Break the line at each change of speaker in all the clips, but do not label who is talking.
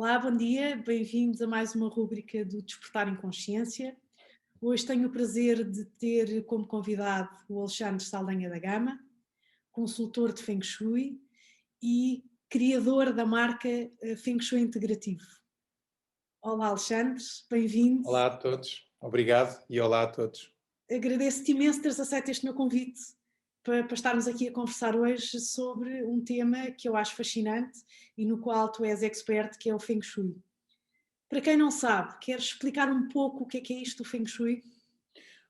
Olá, bom dia, bem-vindos a mais uma rúbrica do Despertar em Consciência. Hoje tenho o prazer de ter como convidado o Alexandre Saldanha da Gama, consultor de Feng Shui e criador da marca Feng Shui Integrativo. Olá, Alexandre, bem-vindo.
Olá a todos, obrigado e olá a todos.
Agradeço-te imenso teres aceito este meu convite para estarmos aqui a conversar hoje sobre um tema que eu acho fascinante e no qual tu és expert, que é o Feng Shui. Para quem não sabe, queres explicar um pouco o que é isto do Feng Shui?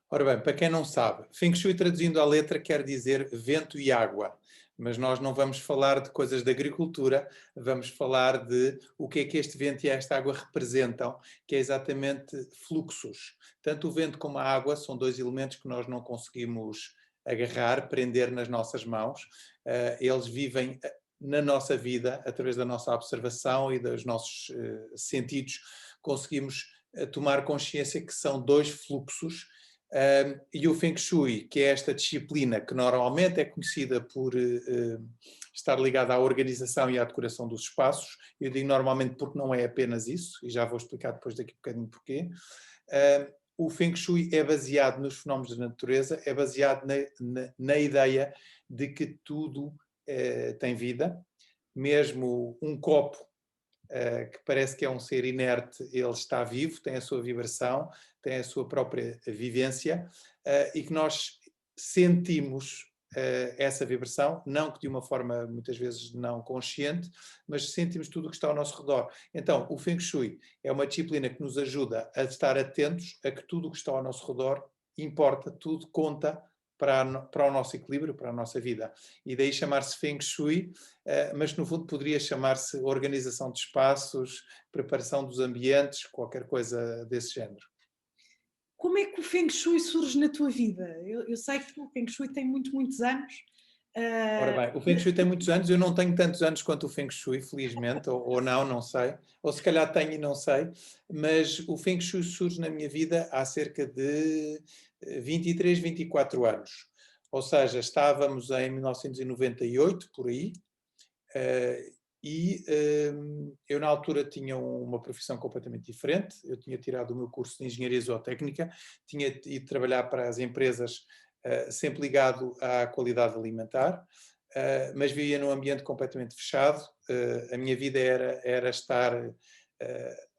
Ora bem, para quem não sabe, Feng Shui traduzindo à letra quer dizer vento e água, mas nós não vamos falar de coisas de agricultura, vamos falar de o que é que este vento e esta água representam, que é exatamente fluxos. Tanto o vento como a água são dois elementos que nós não conseguimos agarrar, prender nas nossas mãos. Eles vivem na nossa vida, através da nossa observação e dos nossos sentidos, conseguimos tomar consciência que são dois fluxos. E o Feng Shui, que é esta disciplina que normalmente é conhecida por estar ligada à organização e à decoração dos espaços, eu digo normalmente porque não é apenas isso, e já vou explicar depois daqui a bocadinho porquê. O Feng Shui é baseado nos fenómenos da natureza, é baseado na ideia de que tudo tem vida, mesmo um copo que parece que é um ser inerte, ele está vivo, tem a sua vibração, tem a sua própria vivência, e que nós sentimos essa vibração, não que de uma forma muitas vezes não consciente, mas sentimos tudo o que está ao nosso redor. Então, o Feng Shui é uma disciplina que nos ajuda a estar atentos a que tudo o que está ao nosso redor importa, tudo conta para o nosso equilíbrio, para a nossa vida. E daí chamar-se Feng Shui, mas no fundo poderia chamar-se organização de espaços, preparação dos ambientes, qualquer coisa desse género.
Como é que o Feng Shui surge na tua vida? Eu sei que o Feng Shui tem muitos, muitos anos.
Ora
ah,
bem, o Feng Shui tem muitos anos, eu não tenho tantos anos quanto o Feng Shui, felizmente, ou não, não sei, ou se calhar tenho e não sei, mas o Feng Shui surge na minha vida há cerca de 23, 24 anos. Ou seja, estávamos em 1998, por aí, eh, eu na altura tinha uma profissão completamente diferente, eu tinha tirado o meu curso de Engenharia Zootécnica, tinha ido trabalhar para as empresas sempre ligado à qualidade alimentar, mas vivia num ambiente completamente fechado, a minha vida era estar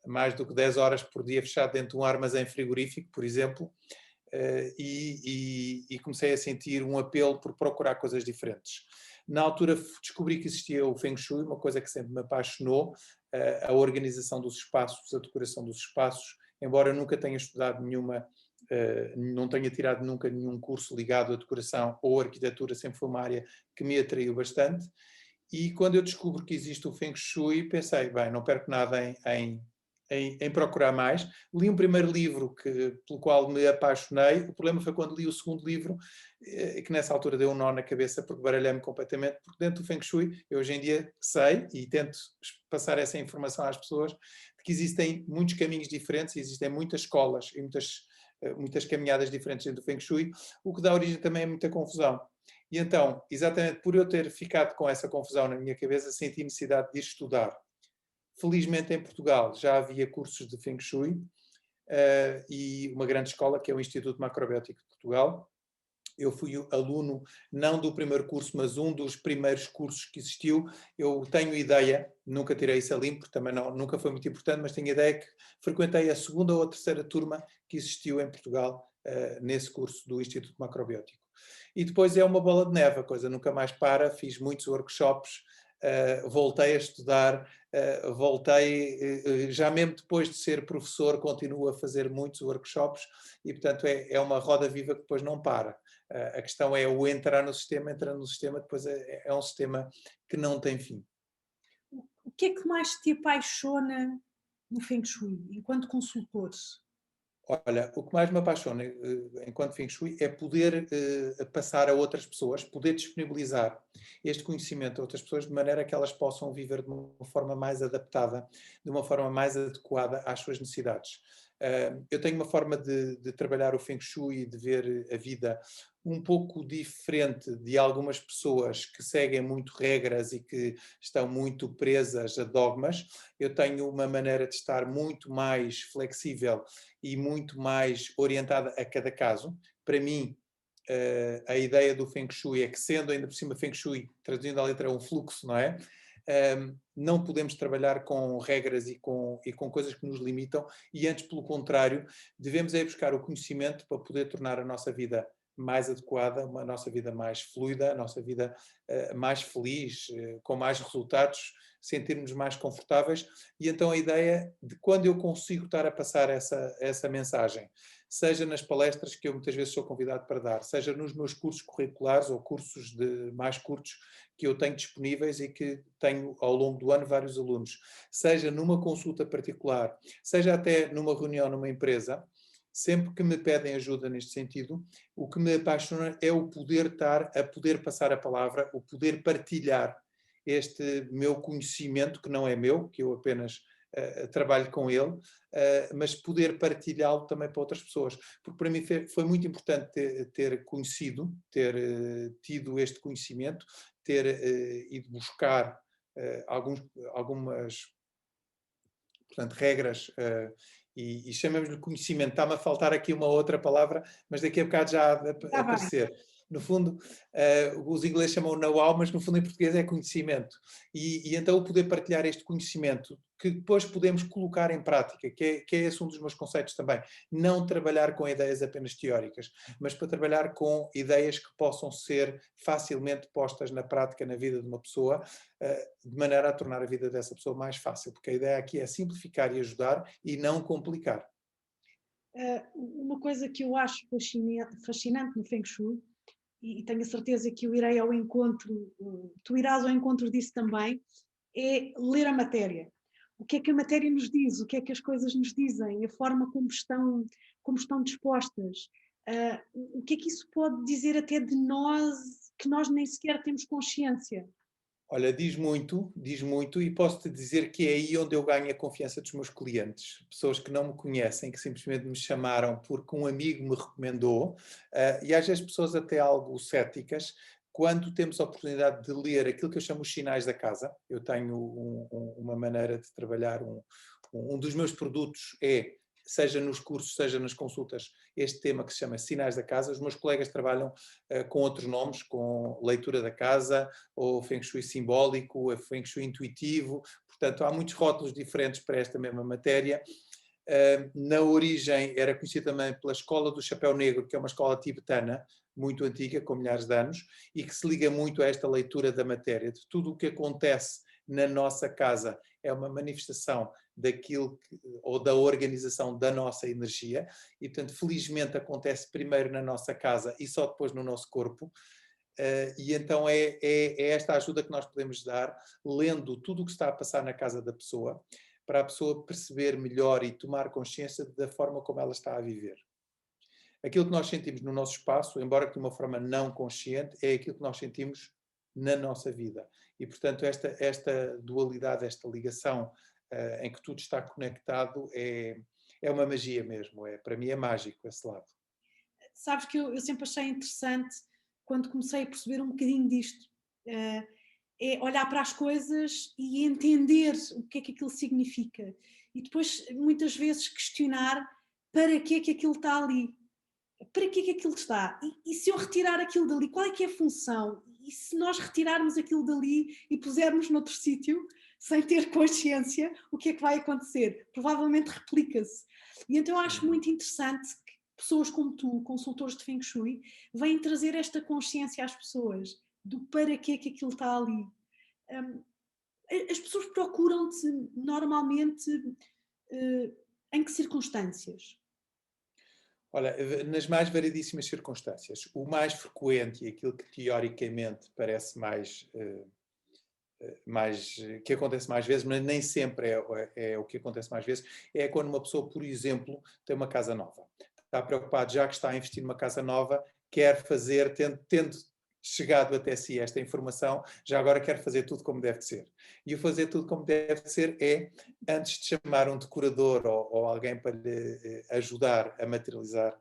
mais do que 10 horas por dia fechado dentro de um armazém frigorífico, por exemplo, e comecei a sentir um apelo por procurar coisas diferentes. Na altura descobri que existia o Feng Shui, uma coisa que sempre me apaixonou, a organização dos espaços, a decoração dos espaços, embora nunca tenha estudado nenhuma, não tenha tirado nunca nenhum curso ligado à decoração ou arquitetura, sempre foi uma área que me atraiu bastante. E quando eu descubro que existe o Feng Shui, pensei, bem, não perco nada em procurar mais. Li um primeiro livro pelo qual me apaixonei. O problema foi quando li o segundo livro, que nessa altura deu um nó na cabeça, porque baralhei-me completamente, porque dentro do Feng Shui, eu hoje em dia sei, e tento passar essa informação às pessoas, de que existem muitos caminhos diferentes, existem muitas escolas e muitas caminhadas diferentes dentro do Feng Shui, o que dá origem também a muita confusão. E então, exatamente por eu ter ficado com essa confusão na minha cabeça, senti necessidade de ir estudar. Felizmente em Portugal já havia cursos de Feng Shui e uma grande escola que é o Instituto Macrobiótico de Portugal. Eu fui aluno não do primeiro curso, mas um dos primeiros cursos que existiu. Eu tenho ideia, nunca tirei isso a limpo, porque também nunca foi muito importante, mas tenho ideia que frequentei a segunda ou a terceira turma que existiu em Portugal nesse curso do Instituto Macrobiótico. E depois é uma bola de neve, a coisa nunca mais para, fiz muitos workshops, voltei a estudar, já mesmo depois de ser professor, continuo a fazer muitos workshops e, portanto, é uma roda viva que depois não para. A questão é o entrar no sistema, depois é um sistema que não tem fim.
o que é que mais te apaixona no Feng Shui, enquanto consultor?
Olha, o que mais me apaixona enquanto Feng Shui é poder passar a outras pessoas, poder disponibilizar este conhecimento a outras pessoas de maneira que elas possam viver de uma forma mais adaptada, de uma forma mais adequada às suas necessidades. Eu tenho uma forma de trabalhar o Feng Shui e de ver a vida um pouco diferente de algumas pessoas que seguem muito regras e que estão muito presas a dogmas. Eu tenho uma maneira de estar muito mais flexível e muito mais orientada a cada caso. Para mim, a ideia do Feng Shui é que, sendo ainda por cima Feng Shui, traduzindo a letra, é um fluxo, não é? Não podemos trabalhar com regras e com coisas que nos limitam, e antes, pelo contrário, devemos é buscar o conhecimento para poder tornar a nossa vida mais adequada, a nossa vida mais fluida, a nossa vida mais feliz, com mais resultados, sentirmos mais confortáveis. E então a ideia de, quando eu consigo estar a passar essa mensagem, seja nas palestras que eu muitas vezes sou convidado para dar, seja nos meus cursos curriculares ou cursos mais curtos que eu tenho disponíveis e que tenho ao longo do ano vários alunos, seja numa consulta particular, seja até numa reunião numa empresa, sempre que me pedem ajuda neste sentido, o que me apaixona é o poder estar a poder passar a palavra, o poder partilhar este meu conhecimento, que não é meu, que eu apenas trabalho com ele, mas poder partilhá-lo também para outras pessoas. Porque para mim foi muito importante ter conhecido, ter tido este conhecimento, ter ido buscar algumas, portanto, regras e chamamos-lhe conhecimento. Está-me a faltar aqui uma outra palavra, mas daqui a bocado já há de
Tá bem.
aparecer. No fundo, os ingleses chamam know-how, mas no fundo em português é conhecimento. E então o poder partilhar este conhecimento, que depois podemos colocar em prática, que é esse um dos meus conceitos também. Não trabalhar com ideias apenas teóricas, mas para trabalhar com ideias que possam ser facilmente postas na prática na vida de uma pessoa, de maneira a tornar a vida dessa pessoa mais fácil. Porque a ideia aqui é simplificar e ajudar e não complicar.
Uma coisa que eu acho fascinante no Feng Shui, e tenho a certeza que eu irei ao encontro, tu irás ao encontro disso também, é ler a matéria. O que é que a matéria nos diz? O que é que as coisas nos dizem? A forma como estão dispostas? O que é que isso pode dizer até de nós, que nós nem sequer temos consciência?
Olha, diz muito, e posso-te dizer que é aí onde eu ganho a confiança dos meus clientes. Pessoas que não me conhecem, que simplesmente me chamaram porque um amigo me recomendou, e às vezes pessoas até algo céticas, quando temos a oportunidade de ler aquilo que eu chamo os sinais da casa. Eu tenho uma maneira de trabalhar, um dos meus produtos é, seja nos cursos, seja nas consultas, este tema que se chama Sinais da Casa. Os meus colegas trabalham com outros nomes, com leitura da casa, ou Feng Shui simbólico, Feng Shui intuitivo. Portanto, há muitos rótulos diferentes para esta mesma matéria. Na origem era conhecida também pela Escola do Chapéu Negro, que é uma escola tibetana, muito antiga, com milhares de anos, e que se liga muito a esta leitura da matéria, de tudo o que acontece na nossa casa é uma manifestação daquilo ou da organização da nossa energia, e portanto felizmente acontece primeiro na nossa casa e só depois no nosso corpo. E então é esta ajuda que nós podemos dar, lendo tudo o que está a passar na casa da pessoa, para a pessoa perceber melhor e tomar consciência da forma como ela está a viver. Aquilo que nós sentimos no nosso espaço, embora que de uma forma não consciente, é aquilo que nós sentimos na nossa vida. E, portanto, esta dualidade, esta ligação em que tudo está conectado é uma magia mesmo. Para mim é mágico esse lado.
Sabes que eu sempre achei interessante, quando comecei a perceber um bocadinho disto, é olhar para as coisas e entender o que é que aquilo significa. E depois, muitas vezes, questionar para que é que aquilo está ali. Para que é que aquilo está? E se eu retirar aquilo dali, qual é que é a função? E se nós retirarmos aquilo dali e pusermos noutro sítio, sem ter consciência, o que é que vai acontecer? Provavelmente replica-se. E então eu acho muito interessante que pessoas como tu, consultores de Feng Shui, vêm trazer esta consciência às pessoas do para que é que aquilo está ali. As pessoas procuram-te normalmente em que circunstâncias?
Olha, nas mais variedíssimas circunstâncias. O mais frequente e aquilo que teoricamente parece que acontece mais vezes, mas nem sempre é o que acontece mais vezes, é quando uma pessoa, por exemplo, tem uma casa nova. Está preocupado, já que está a investir numa casa nova, quer fazer, tendo chegado até si esta informação, já agora quero fazer tudo como deve ser. E o fazer tudo como deve ser é, antes de chamar um decorador ou alguém para lhe ajudar a materializar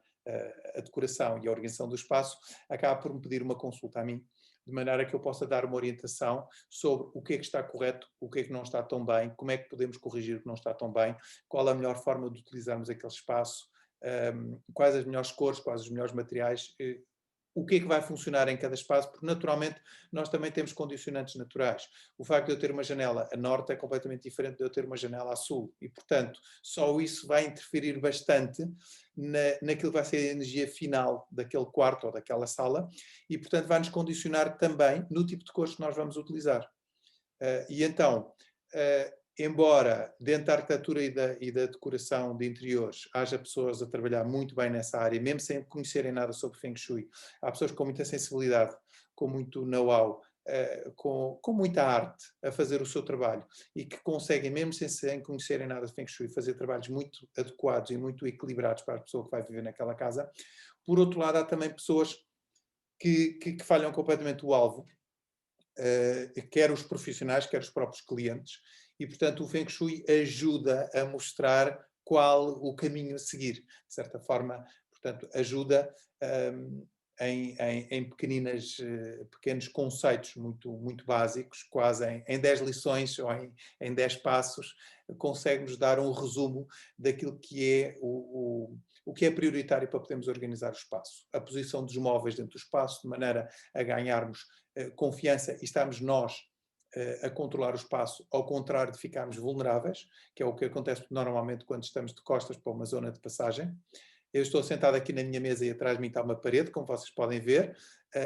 a decoração e a organização do espaço, acaba por me pedir uma consulta a mim, de maneira que eu possa dar uma orientação sobre o que é que está correto, o que é que não está tão bem, como é que podemos corrigir o que não está tão bem, qual a melhor forma de utilizarmos aquele espaço, quais as melhores cores, quais os melhores materiais, o que é que vai funcionar em cada espaço, porque naturalmente nós também temos condicionantes naturais. O facto de eu ter uma janela a norte é completamente diferente de eu ter uma janela a sul e, portanto, só isso vai interferir bastante naquilo que vai ser a energia final daquele quarto ou daquela sala e, portanto, vai-nos condicionar também no tipo de cores que nós vamos utilizar. E então, embora dentro da arquitetura e da decoração de interiores haja pessoas a trabalhar muito bem nessa área, mesmo sem conhecerem nada sobre Feng Shui, há pessoas com muita sensibilidade, com muito know-how, com muita arte a fazer o seu trabalho e que conseguem, mesmo sem conhecerem nada de Feng Shui, fazer trabalhos muito adequados e muito equilibrados para a pessoa que vai viver naquela casa. Por outro lado, há também pessoas que falham completamente o alvo, quer os profissionais, quer os próprios clientes, e portanto o Feng Shui ajuda a mostrar qual o caminho a seguir, de certa forma, portanto ajuda em pequenos conceitos muito básicos, quase em 10 lições ou em 10 passos, consegue-nos dar um resumo daquilo que é o que é prioritário para podermos organizar o espaço. A posição dos móveis dentro do espaço, de maneira a ganharmos confiança e estarmos nós a controlar o espaço, ao contrário de ficarmos vulneráveis, que é o que acontece normalmente quando estamos de costas para uma zona de passagem. Eu estou sentado aqui na minha mesa e atrás de mim está uma parede, como vocês podem ver,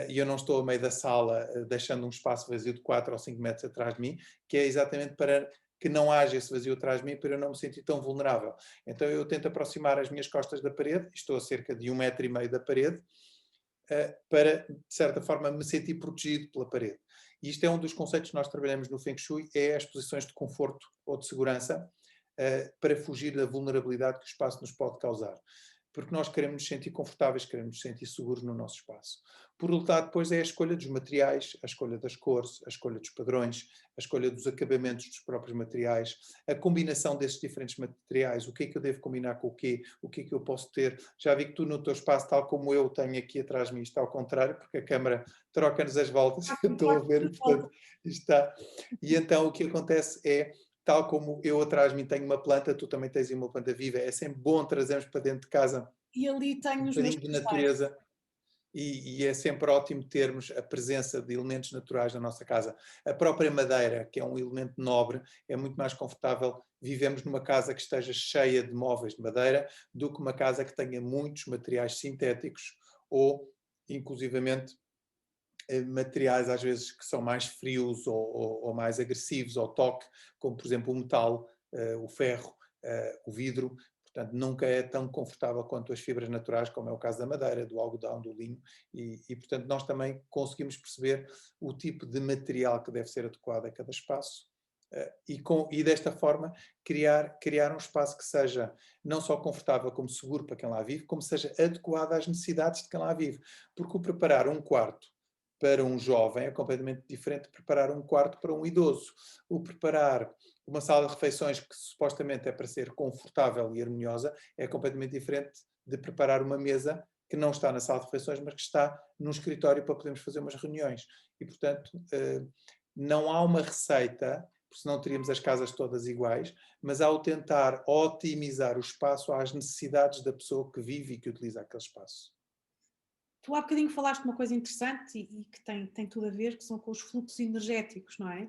e eu não estou a meio da sala deixando um espaço vazio de 4 ou 5 metros atrás de mim, que é exatamente para que não haja esse vazio atrás de mim, para eu não me sentir tão vulnerável. Então eu tento aproximar as minhas costas da parede, estou a cerca de 1,5 metro da parede, para, de certa forma, me sentir protegido pela parede. E isto é um dos conceitos que nós trabalhamos no Feng Shui, é as posições de conforto ou de segurança, para fugir da vulnerabilidade que o espaço nos pode causar. Porque nós queremos nos sentir confortáveis, queremos nos sentir seguros no nosso espaço. Por outro lado, depois é a escolha dos materiais, a escolha das cores, a escolha dos padrões, a escolha dos acabamentos dos próprios materiais, a combinação desses diferentes materiais, o que é que eu devo combinar com o que é que eu posso ter. Já vi que tu no teu espaço, tal como eu tenho aqui atrás de mim, está ao contrário, porque a câmara troca-nos as voltas, eu estou a ver, e portanto, está. E então o que acontece é, tal como eu atrás de mim tenho uma planta, tu também tens uma planta viva, é sempre bom trazermos para dentro de casa
E ali tenho
um
os meus
bocadinho de natureza e é sempre ótimo termos a presença de elementos naturais na nossa casa. A própria madeira, que é um elemento nobre, é muito mais confortável vivemos numa casa que esteja cheia de móveis de madeira do que uma casa que tenha muitos materiais sintéticos ou, inclusivamente, materiais às vezes que são mais frios ou mais agressivos ao toque, como por exemplo o metal, o ferro, o vidro. Portanto, nunca é tão confortável quanto as fibras naturais, como é o caso da madeira, do algodão, do linho, portanto nós também conseguimos perceber o tipo de material que deve ser adequado a cada espaço, e desta forma criar um espaço que seja não só confortável como seguro para quem lá vive, como seja adequado às necessidades de quem lá vive. Porque o preparar um quarto para um jovem é completamente diferente de preparar um quarto para um idoso. O preparar uma sala de refeições que supostamente é para ser confortável e harmoniosa é completamente diferente de preparar uma mesa que não está na sala de refeições, mas que está num escritório para podermos fazer umas reuniões. E, portanto, não há uma receita, porque senão teríamos as casas todas iguais, mas ao tentar otimizar o espaço às necessidades da pessoa que vive e que utiliza aquele espaço.
Tu há bocadinho falaste uma coisa interessante e que tem tudo a ver, que são com os fluxos energéticos, não é?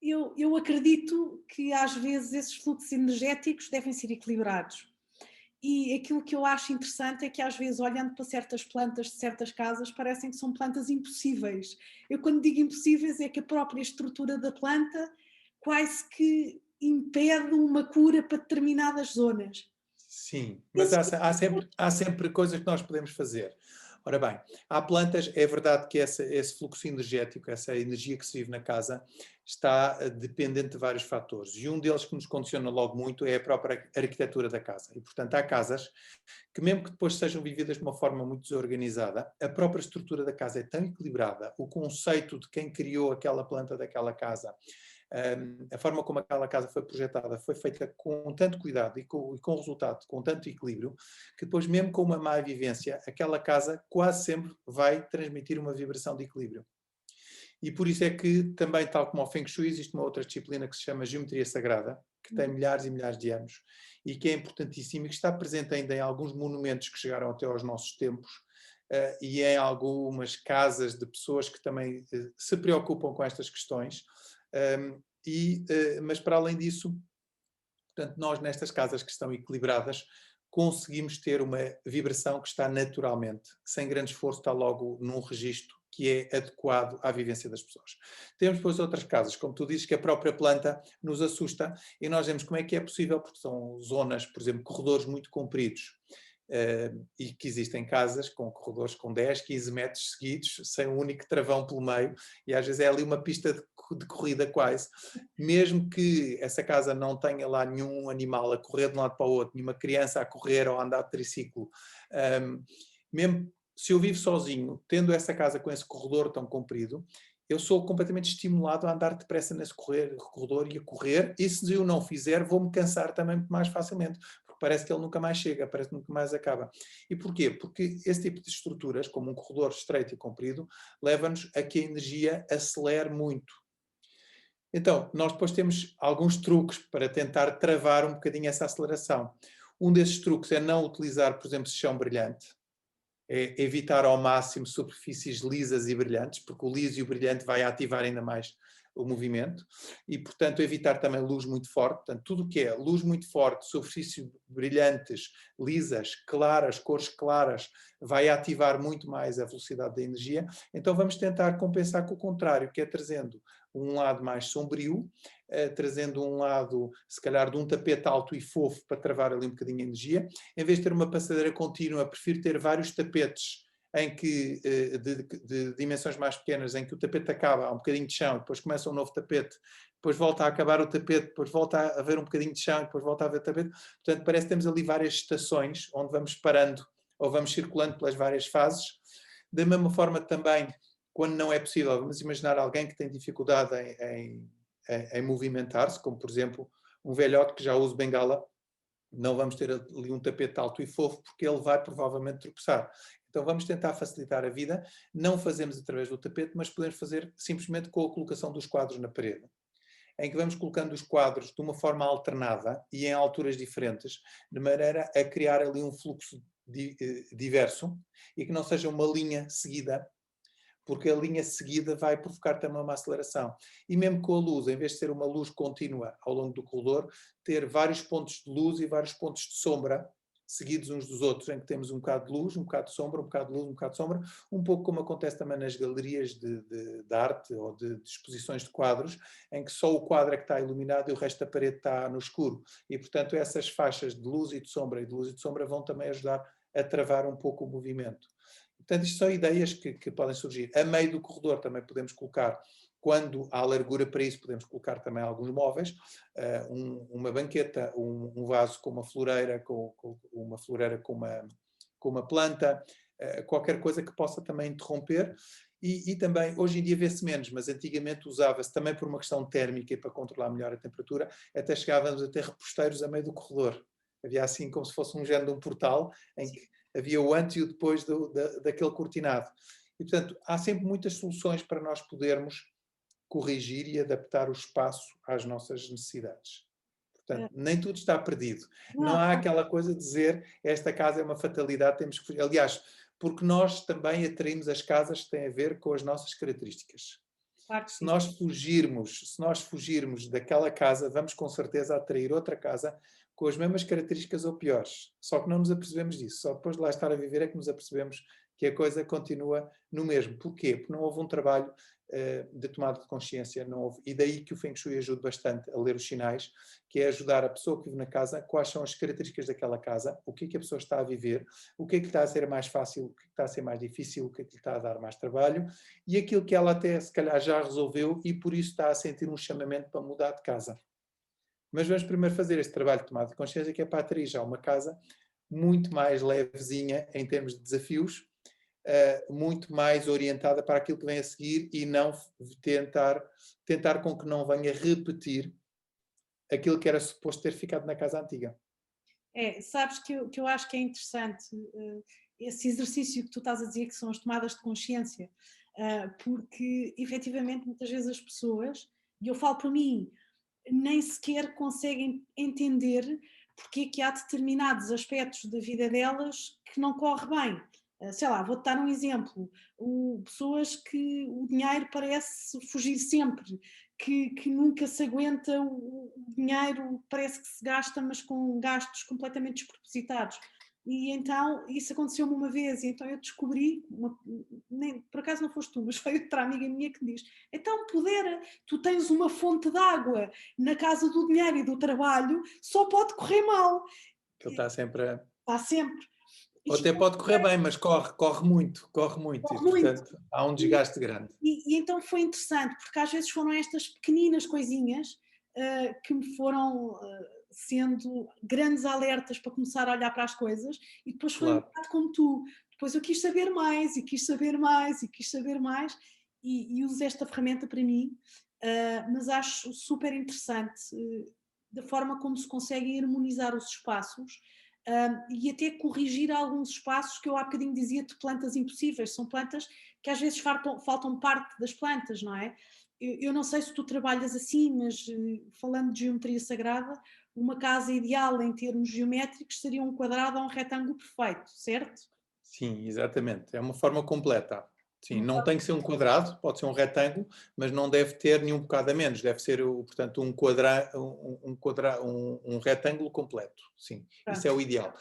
Eu acredito que às vezes esses fluxos energéticos devem ser equilibrados. E aquilo que eu acho interessante é que às vezes, olhando para certas plantas de certas casas, parecem que são plantas impossíveis. Eu quando digo impossíveis é que a própria estrutura da planta quase que impede uma cura para determinadas zonas.
Sim, mas há sempre coisas que nós podemos fazer. Ora bem, há plantas, é verdade que esse fluxo energético, essa energia que se vive na casa, está dependente de vários fatores. E um deles que nos condiciona logo muito é a própria arquitetura da casa. E, portanto, há casas que, mesmo que depois sejam vividas de uma forma muito desorganizada, a própria estrutura da casa é tão equilibrada, o conceito de quem criou aquela planta daquela casa, a forma como aquela casa foi projetada foi feita com tanto cuidado e com resultado, com tanto equilíbrio, que depois mesmo com uma má vivência, aquela casa quase sempre vai transmitir uma vibração de equilíbrio. E por isso é que também, tal como ao Feng Shui, existe uma outra disciplina que se chama Geometria Sagrada, que tem milhares e milhares de anos, e que é importantíssima e que está presente ainda em alguns monumentos que chegaram até aos nossos tempos, e em algumas casas de pessoas que também se preocupam com estas questões. Mas para além disso, portanto, nós nestas casas que estão equilibradas conseguimos ter uma vibração que está naturalmente, sem grande esforço, está logo num registro que é adequado à vivência das pessoas. Temos depois outras casas, como tu dizes, que a própria planta nos assusta e nós vemos como é que é possível, porque são zonas, por exemplo, corredores muito compridos. E que existem casas com corredores com 10, 15 metros seguidos, sem um único travão pelo meio, e às vezes é ali uma pista de corrida quase. Mesmo que essa casa não tenha lá nenhum animal a correr de um lado para o outro, nenhuma criança a correr ou a andar de triciclo, mesmo se eu vivo sozinho, tendo essa casa com esse corredor tão comprido, eu sou completamente estimulado a andar depressa nesse corredor e a correr, e se eu não fizer, vou-me cansar também mais facilmente, porque parece que ele nunca mais chega, parece que nunca mais acaba. E porquê? Porque esse tipo de estruturas, como um corredor estreito e comprido, leva-nos a que a energia acelere muito. Então, nós depois temos alguns truques para tentar travar um bocadinho essa aceleração. Um desses truques é não utilizar, por exemplo, chão brilhante, é evitar ao máximo superfícies lisas e brilhantes, porque o liso e o brilhante vai ativar ainda mais o movimento, e portanto evitar também luz muito forte, portanto tudo o que é luz muito forte, superfícies brilhantes, lisas, claras, cores claras, vai ativar muito mais a velocidade da energia, então vamos tentar compensar com o contrário, que é trazendo um lado mais sombrio, trazendo um lado, se calhar, de um tapete alto e fofo para travar ali um bocadinho a energia. Em vez de ter uma passadeira contínua, prefiro ter vários tapetes em que, de dimensões mais pequenas, em que o tapete acaba, há um bocadinho de chão, depois começa um novo tapete, depois volta a acabar o tapete, depois volta a haver um bocadinho de chão, depois volta a haver tapete. Portanto, parece que temos ali várias estações onde vamos parando ou vamos circulando pelas várias fases. Da mesma forma também, quando não é possível, vamos imaginar alguém que tem dificuldade em movimentar-se, como por exemplo um velhote que já usa bengala, não vamos ter ali um tapete alto e fofo porque ele vai provavelmente tropeçar. Então vamos tentar facilitar a vida, não fazemos através do tapete, mas podemos fazer simplesmente com a colocação dos quadros na parede, em que vamos colocando os quadros de uma forma alternada e em alturas diferentes, de maneira a criar ali um fluxo diverso e que não seja uma linha seguida, porque a linha seguida vai provocar também uma aceleração. E mesmo com a luz, em vez de ser uma luz contínua ao longo do corredor, ter vários pontos de luz e vários pontos de sombra, seguidos uns dos outros, em que temos um bocado de luz, um bocado de sombra, um bocado de luz, um bocado de sombra, um pouco como acontece também nas galerias de arte ou de exposições de quadros, em que só o quadro é que está iluminado e o resto da parede está no escuro. E, portanto, essas faixas de luz e de sombra e de luz e de sombra vão também ajudar a travar um pouco o movimento. Portanto, isto são ideias que podem surgir. A meio do corredor também podemos colocar, quando há largura para isso, podemos colocar também alguns móveis, uma banqueta, um vaso com uma floreira, com uma planta, qualquer coisa que possa também interromper. E também, hoje em dia vê-se menos, mas antigamente usava-se também por uma questão térmica e para controlar melhor a temperatura, até chegávamos a ter reposteiros a meio do corredor. Havia assim como se fosse um género de um portal, em que havia o antes e o depois daquele cortinado. E, portanto, há sempre muitas soluções para nós podermos corrigir e adaptar o espaço às nossas necessidades. Portanto, nem tudo está perdido. Não há aquela coisa de dizer esta casa é uma fatalidade, temos que fugir. Aliás, porque nós também atraímos as casas que têm a ver com as nossas características.
Claro que
Se
sim.
nós fugirmos daquela casa, vamos com certeza atrair outra casa com as mesmas características ou piores. Só que não nos apercebemos disso. Só depois de lá estar a viver é que nos apercebemos que a coisa continua no mesmo. Porquê? Porque não houve um trabalho de tomada de consciência não houve. E daí que o Feng Shui ajuda bastante a ler os sinais, que é ajudar a pessoa que vive na casa, quais são as características daquela casa, o que é que a pessoa está a viver, o que é que está a ser mais fácil, o que é que está a ser mais difícil, o que é que lhe está a dar mais trabalho, e aquilo que ela até se calhar já resolveu e por isso está a sentir um chamamento para mudar de casa. Mas vamos primeiro fazer este trabalho de tomada de consciência, que é para atrair já uma casa muito mais levezinha em termos de desafios, muito mais orientada para aquilo que vem a seguir e não tentar com que não venha repetir aquilo que era suposto ter ficado na casa antiga.
Sabes que eu acho que é interessante esse exercício que tu estás a dizer, que são as tomadas de consciência, porque efetivamente muitas vezes as pessoas, e eu falo por mim, nem sequer conseguem entender porque é que há determinados aspectos da vida delas que não corre bem. Sei lá, vou-te dar um exemplo. Pessoas que o dinheiro parece fugir sempre, que nunca se aguenta, o dinheiro parece que se gasta, mas com gastos completamente despropositados. E então, isso aconteceu-me uma vez, e então eu descobri, por acaso não foste tu, mas foi outra amiga minha que me diz, então tu tens uma fonte de água na casa do dinheiro e do trabalho, só pode correr mal.
Ele está sempre a...
Está sempre.
Ou até pode correr bem, mas corre muito, e portanto há um desgaste grande.
E então foi interessante, porque às vezes foram estas pequeninas coisinhas que me foram sendo grandes alertas para começar a olhar para as coisas, e depois foi um bocado como tu. Depois eu quis saber mais, e quis saber mais, e quis saber mais, e uso esta ferramenta para mim, mas acho super interessante da forma como se conseguem harmonizar os espaços, e até corrigir alguns espaços que eu há bocadinho dizia de plantas impossíveis. São plantas que às vezes faltam parte das plantas, não é? Eu não sei se tu trabalhas assim, mas falando de geometria sagrada, uma casa ideal em termos geométricos seria um quadrado ou um retângulo perfeito, certo?
Sim, exatamente. É uma forma completa. Sim, não tem que ser um quadrado, pode ser um retângulo, mas não deve ter nenhum bocado a menos. Deve ser, portanto, um retângulo completo. Sim,
Pronto.
isso é o ideal,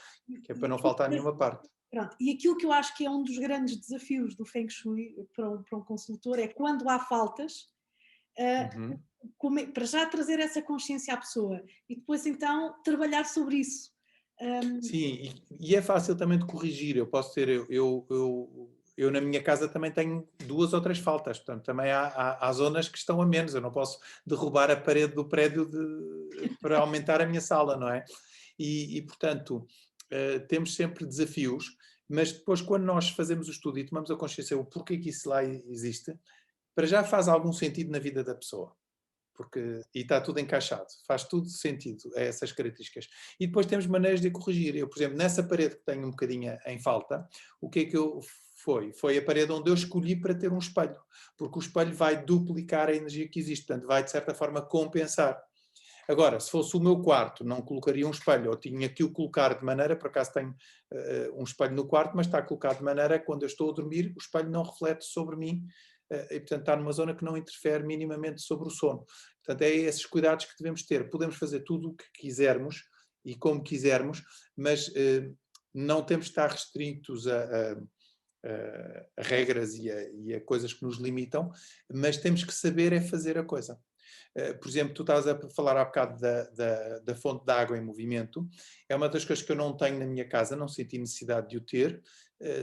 que é para não faltar nenhuma parte.
Pronto. E aquilo que eu acho que é um dos grandes desafios do Feng Shui para um consultor é quando há faltas, para já trazer essa consciência à pessoa e depois então trabalhar sobre isso.
Sim, e é fácil também de corrigir. Eu posso ter, eu na minha casa também tenho 2 ou 3 faltas, portanto também há zonas que estão a menos. Eu não posso derrubar a parede do prédio para aumentar a minha sala, não é? E portanto, temos sempre desafios, mas depois quando nós fazemos o estudo e tomamos a consciência do porquê que isso lá existe, para já faz algum sentido na vida da pessoa. E está tudo encaixado, faz tudo sentido a essas características. E depois temos maneiras de corrigir. Eu, por exemplo, nessa parede que tenho um bocadinho em falta, o que é que foi a parede onde eu escolhi para ter um espelho, porque o espelho vai duplicar a energia que existe, portanto vai de certa forma compensar. Agora, se fosse o meu quarto, não colocaria um espelho, ou tinha que o colocar de maneira, por acaso tenho um espelho no quarto, mas está colocado de maneira que quando eu estou a dormir, o espelho não reflete sobre mim, e portanto está numa zona que não interfere minimamente sobre o sono. Portanto, é esses cuidados que devemos ter. Podemos fazer tudo o que quisermos e como quisermos, mas não temos de estar restritos a regras e a coisas que nos limitam, mas temos que saber é fazer a coisa. Por exemplo, tu estás a falar há bocado da fonte de água em movimento. É uma das coisas que eu não tenho na minha casa, não senti necessidade de o ter.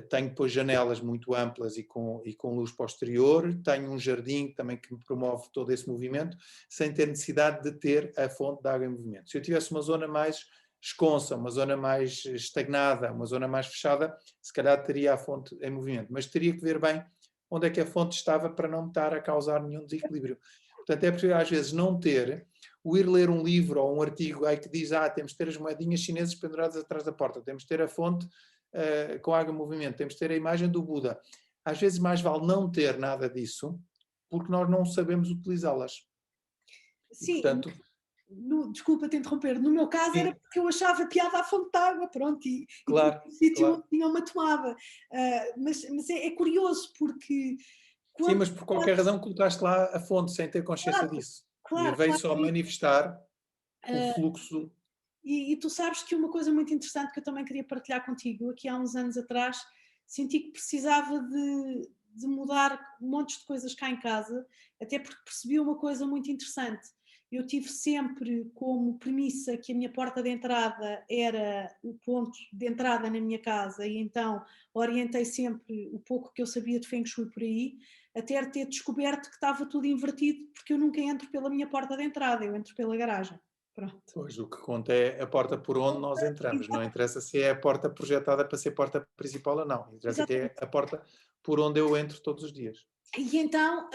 Tenho depois janelas muito amplas e com luz posterior. Tenho um jardim também que me promove todo esse movimento, sem ter necessidade de ter a fonte de água em movimento. Se eu tivesse uma zona mais esconsa, uma zona mais estagnada, uma zona mais fechada, se calhar teria a fonte em movimento. Mas teria que ver bem onde é que a fonte estava para não me estar a causar nenhum desequilíbrio. Portanto, é possível às vezes não ter, o ir ler um livro ou um artigo aí que diz temos de ter as moedinhas chinesas penduradas atrás da porta, temos de ter a fonte com água em movimento, temos de ter a imagem do Buda. Às vezes mais vale não ter nada disso, porque nós não sabemos utilizá-las.
Sim,
portanto,
desculpa te interromper, no meu caso era porque eu achava piada à fonte de água, pronto, e
claro,
um sítio onde tinha uma tomada. Mas é curioso porque...
Sim, mas por qualquer razão colocaste lá a fonte sem ter consciência disso.
Claro,
e veio só manifestar o fluxo.
E tu sabes que uma coisa muito interessante que eu também queria partilhar contigo, aqui há uns anos atrás, senti que precisava de mudar montes de coisas cá em casa, até porque percebi uma coisa muito interessante. Eu tive sempre como premissa que a minha porta de entrada era o ponto de entrada na minha casa e então orientei sempre o pouco que eu sabia de Feng Shui por aí, até ter descoberto que estava tudo invertido, porque eu nunca entro pela minha porta de entrada, eu entro pela garagem. Pronto.
Pois, o que conta é a porta por onde nós entramos. Não interessa se é a porta projetada para ser porta principal ou não. Interessa que é
Exatamente.
a porta por onde eu entro todos os dias.
E então,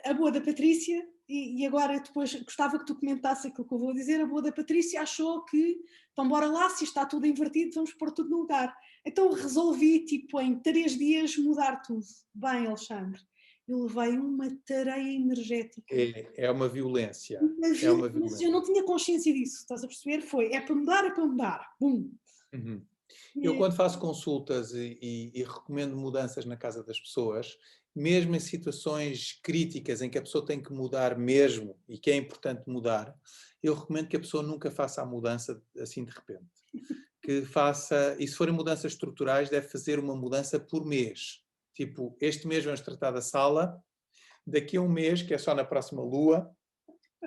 a boa da Patrícia, e agora eu depois gostava que tu comentasse aquilo que eu vou dizer, a boa da Patrícia achou que, então bora lá, se está tudo invertido, vamos pôr tudo no lugar. Então resolvi, tipo, em 3 dias mudar tudo. Bem, Alexandre, eu levei uma tareia energética.
É uma violência.
Uma
É uma
violência, eu
violência.
não tinha consciência disso, estás a perceber? Foi, é para mudar, é para mudar. Bum!
Uhum. Eu, quando faço consultas e recomendo mudanças na casa das pessoas, mesmo em situações críticas em que a pessoa tem que mudar mesmo e que é importante mudar, eu recomendo que a pessoa nunca faça a mudança assim de repente. Que faça, e se forem mudanças estruturais, deve fazer uma mudança por mês. Tipo, este mês vamos tratar da sala, daqui a um mês, que é só na próxima lua,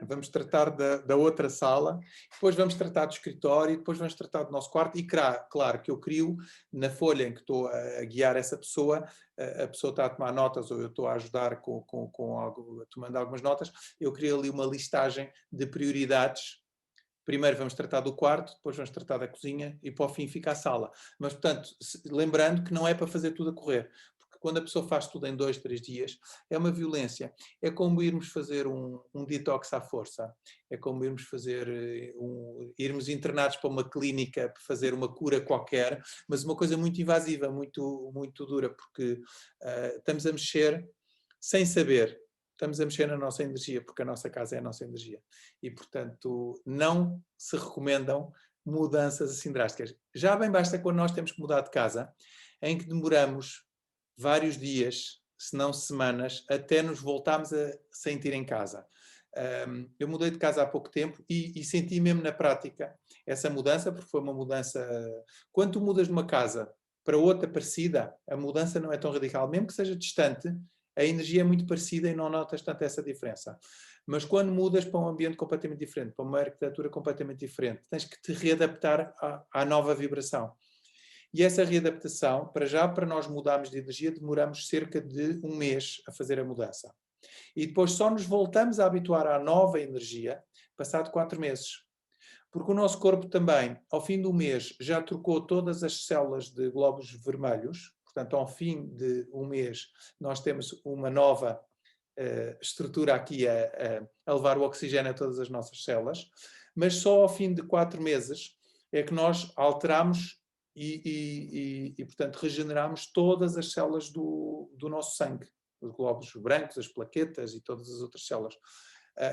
vamos tratar da outra sala, depois vamos tratar do escritório, depois vamos tratar do nosso quarto e claro que eu crio na folha em que estou a guiar essa pessoa, a pessoa está a tomar notas ou eu estou a ajudar com algo, tomando algumas notas, eu crio ali uma listagem de prioridades. Primeiro vamos tratar do quarto, depois vamos tratar da cozinha e para o fim fica a sala. Mas, portanto, lembrando que não é para fazer tudo a correr, porque quando a pessoa faz tudo em 2, 3 dias, é uma violência. É como irmos fazer um detox à força, é como irmos fazer, irmos internados para uma clínica para fazer uma cura qualquer, mas uma coisa muito invasiva, muito, muito dura, porque estamos a mexer sem saber. Estamos a mexer na nossa energia, porque a nossa casa é a nossa energia. E, portanto, não se recomendam mudanças assim drásticas. Já bem basta quando nós temos que mudar de casa, em que demoramos vários dias, se não semanas, até nos voltarmos a sentir em casa. Eu mudei de casa há pouco tempo e senti mesmo na prática essa mudança, porque foi uma mudança... Quando tu mudas de uma casa para outra parecida, a mudança não é tão radical. Mesmo que seja distante, a energia é muito parecida e não notas tanto essa diferença. Mas quando mudas para um ambiente completamente diferente, para uma arquitetura completamente diferente, tens que te readaptar à nova vibração. E essa readaptação, para nós mudarmos de energia, demoramos cerca de um mês a fazer a mudança. E depois só nos voltamos a habituar à nova energia passado 4 meses. Porque o nosso corpo também, ao fim do mês, já trocou todas as células de glóbulos vermelhos. Portanto, ao fim de um mês, nós temos uma nova estrutura aqui a levar o oxigênio a todas as nossas células. Mas só ao fim de 4 meses é que nós alteramos e portanto, regeneramos todas as células do nosso sangue. Os glóbulos brancos, as plaquetas e todas as outras células.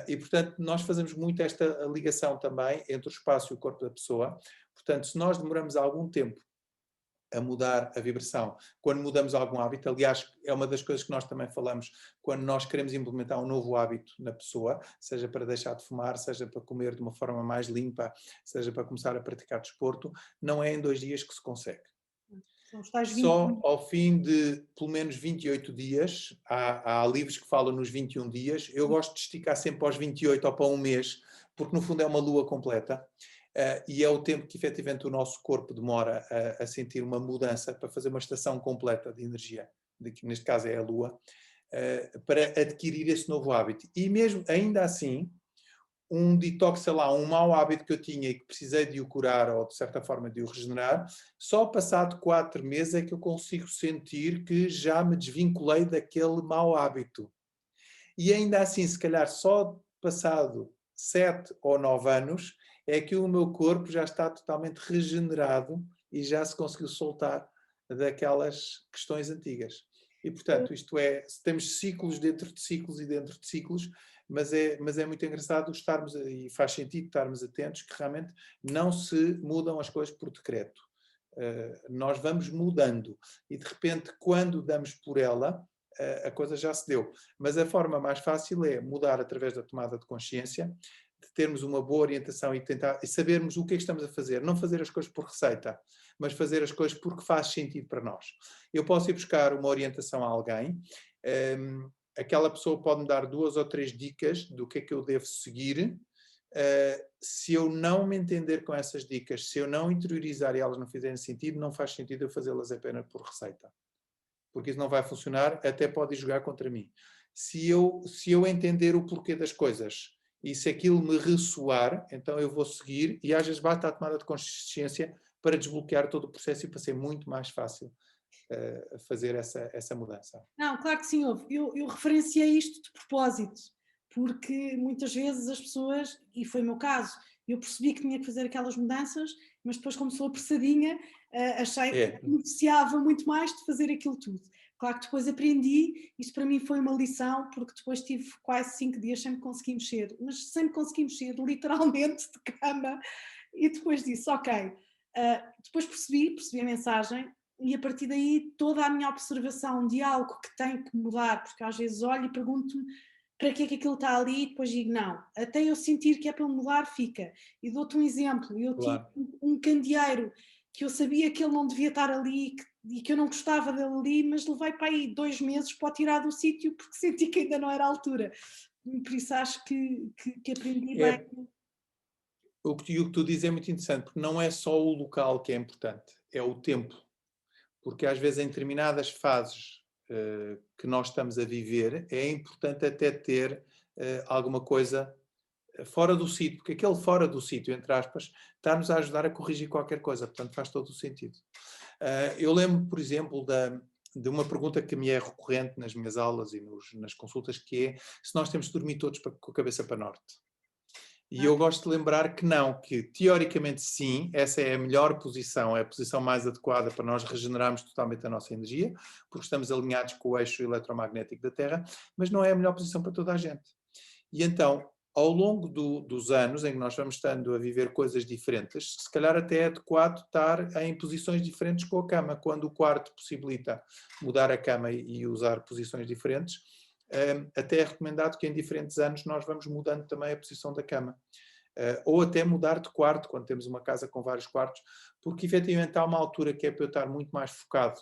E, portanto, nós fazemos muito esta ligação também entre o espaço e o corpo da pessoa. Portanto, se nós demoramos algum tempo a mudar a vibração, quando mudamos algum hábito, aliás, é uma das coisas que nós também falamos quando nós queremos implementar um novo hábito na pessoa, seja para deixar de fumar, seja para comer de uma forma mais limpa, seja para começar a praticar desporto, não é em 2 dias que se consegue.
São os tais 20
Só ao fim de pelo menos 28 dias, há livros que falam nos 21 dias, eu gosto de esticar sempre aos 28 ou para um mês, porque no fundo é uma lua completa, e é o tempo que efetivamente o nosso corpo demora a sentir uma mudança para fazer uma estação completa de energia, que neste caso é a lua, para adquirir esse novo hábito. E mesmo ainda assim, um detox, sei lá, um mau hábito que eu tinha e que precisei de o curar ou de certa forma de o regenerar, só passado 4 meses é que eu consigo sentir que já me desvinculei daquele mau hábito. E ainda assim, se calhar só passado 7 ou 9 anos é que o meu corpo já está totalmente regenerado e já se conseguiu soltar daquelas questões antigas. E, portanto, isto é, temos ciclos dentro de ciclos e dentro de ciclos, mas é muito engraçado estarmos, e faz sentido estarmos atentos que realmente não se mudam as coisas por decreto. Nós vamos mudando e, de repente, quando damos por ela, a coisa já se deu. Mas a forma mais fácil é mudar através da tomada de consciência, de termos uma boa orientação e tentar e sabermos o que é que estamos a fazer. Não fazer as coisas por receita, mas fazer as coisas porque faz sentido para nós. Eu posso ir buscar uma orientação a alguém, aquela pessoa pode me dar 2 ou 3 dicas do que é que eu devo seguir. Se eu não me entender com essas dicas, se eu não interiorizar e elas não fizerem sentido, não faz sentido eu fazê-las apenas por receita. Porque isso não vai funcionar, até pode jogar contra mim. Se eu entender o porquê das coisas e se aquilo me ressoar, então eu vou seguir e às vezes basta a tomada de consciência para desbloquear todo o processo e para ser muito mais fácil fazer essa mudança.
Não, claro que sim, houve. Eu referenciei isto de propósito, porque muitas vezes as pessoas, e foi o meu caso, eu percebi que tinha que fazer aquelas mudanças, mas depois, como sou apressadinha, achei que beneficiava muito mais de fazer aquilo tudo. Claro que depois aprendi, isso para mim foi uma lição, porque depois tive quase 5 dias sem me conseguir mexer, mas sem me conseguir mexer, literalmente de cama, e depois disse, ok, depois percebi a mensagem, e a partir daí toda a minha observação de algo que tem que mudar, porque às vezes olho e pergunto-me para que é que aquilo está ali e depois digo não, até eu sentir que é para mudar fica. E dou-te um exemplo, eu
Claro.
tive um candeeiro que eu sabia que ele não devia estar ali e que eu não gostava dele ali, mas levei para aí 2 meses para o tirar do sítio porque senti que ainda não era a altura. Por isso acho que aprendi bem.
O que tu dizes é muito interessante, porque não é só o local que é importante, é o tempo. Porque às vezes em determinadas fases que nós estamos a viver, é importante até ter alguma coisa fora do sítio, porque aquele fora do sítio, entre aspas, está-nos a ajudar a corrigir qualquer coisa, portanto faz todo o sentido. Eu lembro, por exemplo, de uma pergunta que me é recorrente nas minhas aulas e nas consultas, que é se nós temos de dormir todos com a cabeça para norte. E eu gosto de lembrar que não, que teoricamente sim, essa é a melhor posição, é a posição mais adequada para nós regenerarmos totalmente a nossa energia, porque estamos alinhados com o eixo eletromagnético da Terra, mas não é a melhor posição para toda a gente. E então, ao longo dos anos em que nós vamos estando a viver coisas diferentes, se calhar até é adequado estar em posições diferentes com a cama. Quando o quarto possibilita mudar a cama e usar posições diferentes, até é recomendado que em diferentes anos nós vamos mudando também a posição da cama. Ou até mudar de quarto, quando temos uma casa com vários quartos, porque efetivamente há uma altura que é para eu estar muito mais focado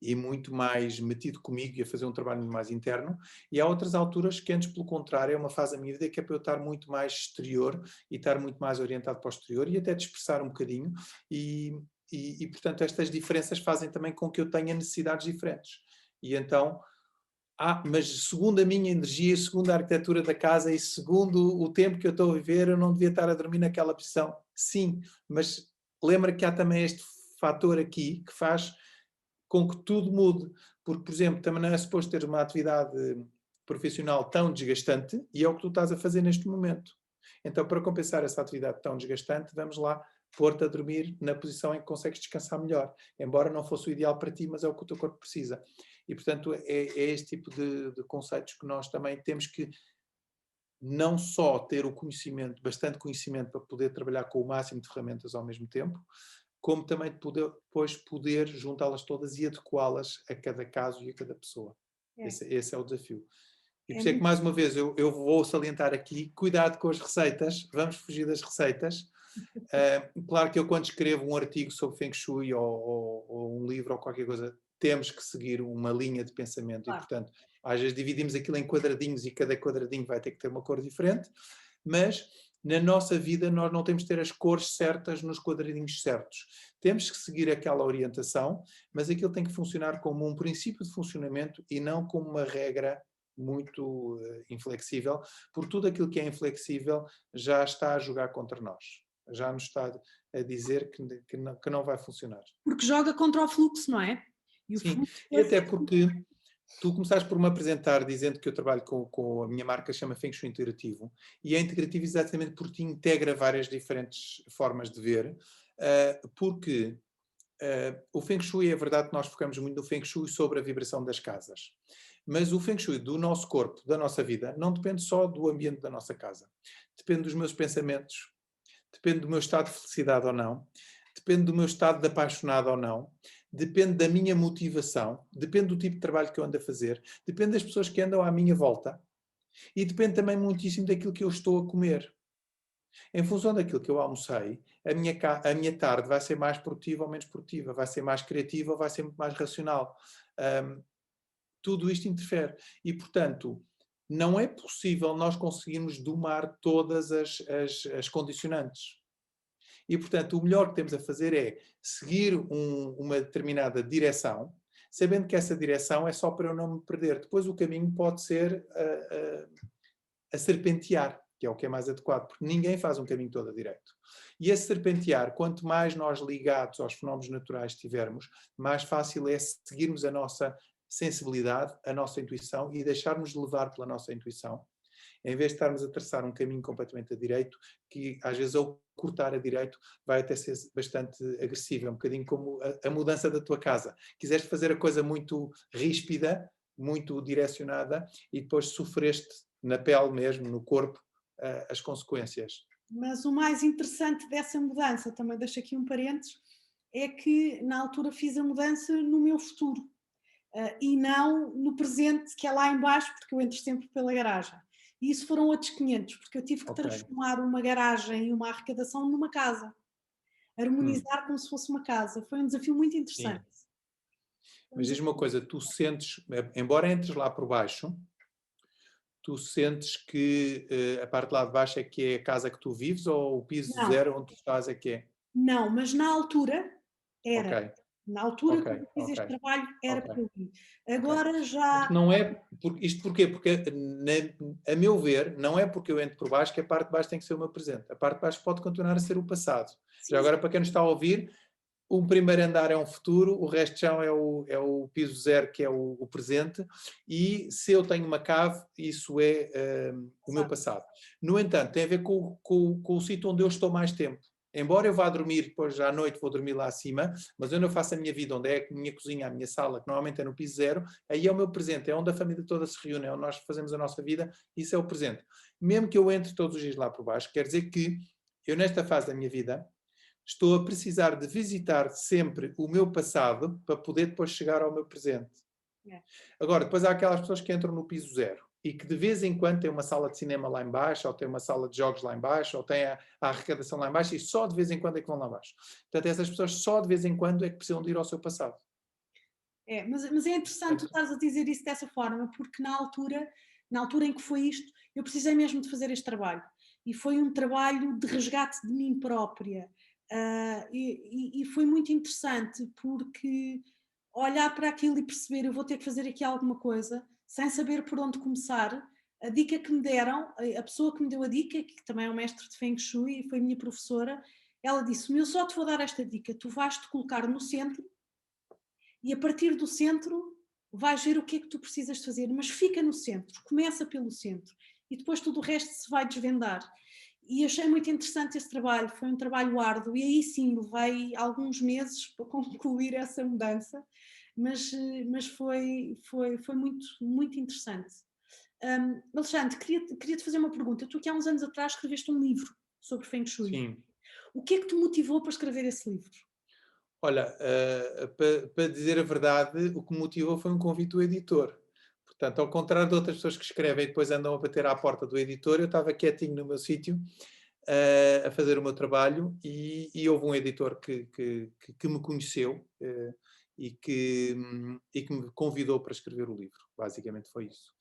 e muito mais metido comigo e a fazer um trabalho muito mais interno, e há outras alturas que antes, pelo contrário, é uma fase da minha vida que é para eu estar muito mais exterior e estar muito mais orientado para o exterior e até dispersar um bocadinho e portanto, estas diferenças fazem também com que eu tenha necessidades diferentes. E então, mas segundo a minha energia, segundo a arquitetura da casa e segundo o tempo que eu estou a viver, eu não devia estar a dormir naquela posição. Sim, mas lembra que há também este fator aqui que faz com que tudo mude. Porque, por exemplo, também não é suposto ter uma atividade profissional tão desgastante e é o que tu estás a fazer neste momento. Então, para compensar essa atividade tão desgastante, vamos lá pôr-te a dormir na posição em que consegues descansar melhor. Embora não fosse o ideal para ti, mas é o que o teu corpo precisa. E, portanto, é este tipo de conceitos que nós também temos que não só ter o conhecimento, bastante conhecimento para poder trabalhar com o máximo de ferramentas ao mesmo tempo, como também depois poder juntá-las todas e adequá-las a cada caso e a cada pessoa. Esse é o desafio. E por isso é que, mais uma vez, eu vou salientar aqui, cuidado com as receitas, vamos fugir das receitas. Claro que eu, quando escrevo um artigo sobre Feng Shui ou um livro ou qualquer coisa, temos que seguir uma linha de pensamento. Claro. E, portanto, às vezes dividimos aquilo em quadradinhos e cada quadradinho vai ter que ter uma cor diferente, mas na nossa vida nós não temos de ter as cores certas nos quadradinhos certos. Temos que seguir aquela orientação, mas aquilo tem que funcionar como um princípio de funcionamento e não como uma regra muito inflexível, porque tudo aquilo que é inflexível já está a jogar contra nós. Já nos está a dizer que não vai funcionar.
Porque joga contra o fluxo, não é?
Sim, e até porque tu começaste por me apresentar dizendo que eu trabalho com a minha marca, chama Feng Shui Integrativo, e é integrativo exatamente porque integra várias diferentes formas de ver, porque o Feng Shui, é verdade que nós focamos muito no Feng Shui sobre a vibração das casas, mas o Feng Shui do nosso corpo, da nossa vida, não depende só do ambiente da nossa casa. Depende dos meus pensamentos, depende do meu estado de felicidade ou não, depende do meu estado de apaixonado ou não, depende da minha motivação, depende do tipo de trabalho que eu ando a fazer, depende das pessoas que andam à minha volta e depende também muitíssimo daquilo que eu estou a comer. Em função daquilo que eu almocei, a minha tarde vai ser mais produtiva ou menos produtiva, vai ser mais criativa ou vai ser muito mais racional. Tudo isto interfere. E, portanto, não é possível nós conseguirmos domar todas as condicionantes. E, portanto, o melhor que temos a fazer é seguir uma determinada direção, sabendo que essa direção é só para eu não me perder. Depois o caminho pode ser a serpentear, que é o que é mais adequado, porque ninguém faz um caminho todo a direito. E esse serpentear, quanto mais nós ligados aos fenómenos naturais estivermos, mais fácil é seguirmos a nossa sensibilidade, a nossa intuição e deixarmos levar pela nossa intuição, em vez de estarmos a traçar um caminho completamente a direito, que às vezes ao cortar a direito vai até ser bastante agressivo, é um bocadinho como a mudança da tua casa. Quiseste fazer a coisa muito ríspida, muito direcionada, e depois sofreste na pele mesmo, no corpo, as consequências.
Mas o mais interessante dessa mudança, também deixo aqui um parênteses, é que na altura fiz a mudança no meu futuro. E não no presente, que é lá embaixo, porque eu entro sempre pela garagem. E isso foram outros 500, porque eu tive que transformar uma garagem e uma arrecadação numa casa. Harmonizar como se fosse uma casa. Foi um desafio muito interessante.
Mas diz-me uma coisa, tu sentes, embora entres lá por baixo, tu sentes que a parte lá de baixo é que é a casa que tu vives ou o piso zero onde tu estás é que é?
Não, mas na altura era.
Ok.
Na altura que eu fiz este trabalho era para mim. Agora já...
Porque não é, isto porquê? Porque, a meu ver, não é porque eu entro por baixo que a parte de baixo tem que ser o meu presente. A parte de baixo pode continuar a ser o passado.
Sim,
já agora, para quem nos está a ouvir, o primeiro andar é um futuro, o resto de chão é o piso zero, que é o presente, e se eu tenho uma cave, isso é o meu passado. No entanto, tem a ver com o sítio onde eu estou mais tempo. Embora eu vá dormir, depois à noite vou dormir lá acima, mas onde eu faço a minha vida, onde é a minha cozinha, a minha sala, que normalmente é no piso zero, aí é o meu presente, é onde a família toda se reúne, é onde nós fazemos a nossa vida, isso é o presente. Mesmo que eu entre todos os dias lá por baixo, quer dizer que eu nesta fase da minha vida estou a precisar de visitar sempre o meu passado para poder depois chegar ao meu presente. Agora, depois há aquelas pessoas que entram no piso zero e que de vez em quando têm uma sala de cinema lá em baixo, ou têm uma sala de jogos lá em baixo, ou têm a arrecadação lá em baixo, e só de vez em quando é que vão lá abaixo. Portanto, essas pessoas só de vez em quando é que precisam de ir ao seu passado.
Mas é interessante tu estás a dizer isso dessa forma, porque na altura em que foi isto, eu precisei mesmo de fazer este trabalho. E foi um trabalho de resgate de mim própria. E foi muito interessante, porque olhar para aquilo e perceber, eu vou ter que fazer aqui alguma coisa, sem saber por onde começar. A dica que me deram, a pessoa que me deu a dica, que também é um mestre de Feng Shui e foi minha professora, ela disse-me: eu só te vou dar esta dica, tu vais-te colocar no centro e a partir do centro vais ver o que é que tu precisas de fazer, mas fica no centro, começa pelo centro e depois tudo o resto se vai desvendar. E achei muito interessante esse trabalho, foi um trabalho árduo e aí sim levei alguns meses para concluir essa mudança, mas foi muito, muito interessante. Alexandre, queria-te fazer uma pergunta. Tu aqui há uns anos atrás escreveste um livro sobre Feng Shui.
Sim.
O que é que te motivou para escrever esse livro?
Olha, para dizer a verdade, o que me motivou foi um convite do editor. Portanto, ao contrário de outras pessoas que escrevem e depois andam a bater à porta do editor, eu estava quietinho no meu sítio a fazer o meu trabalho e houve um editor que me conheceu e que me convidou para escrever o livro. Basicamente foi isso.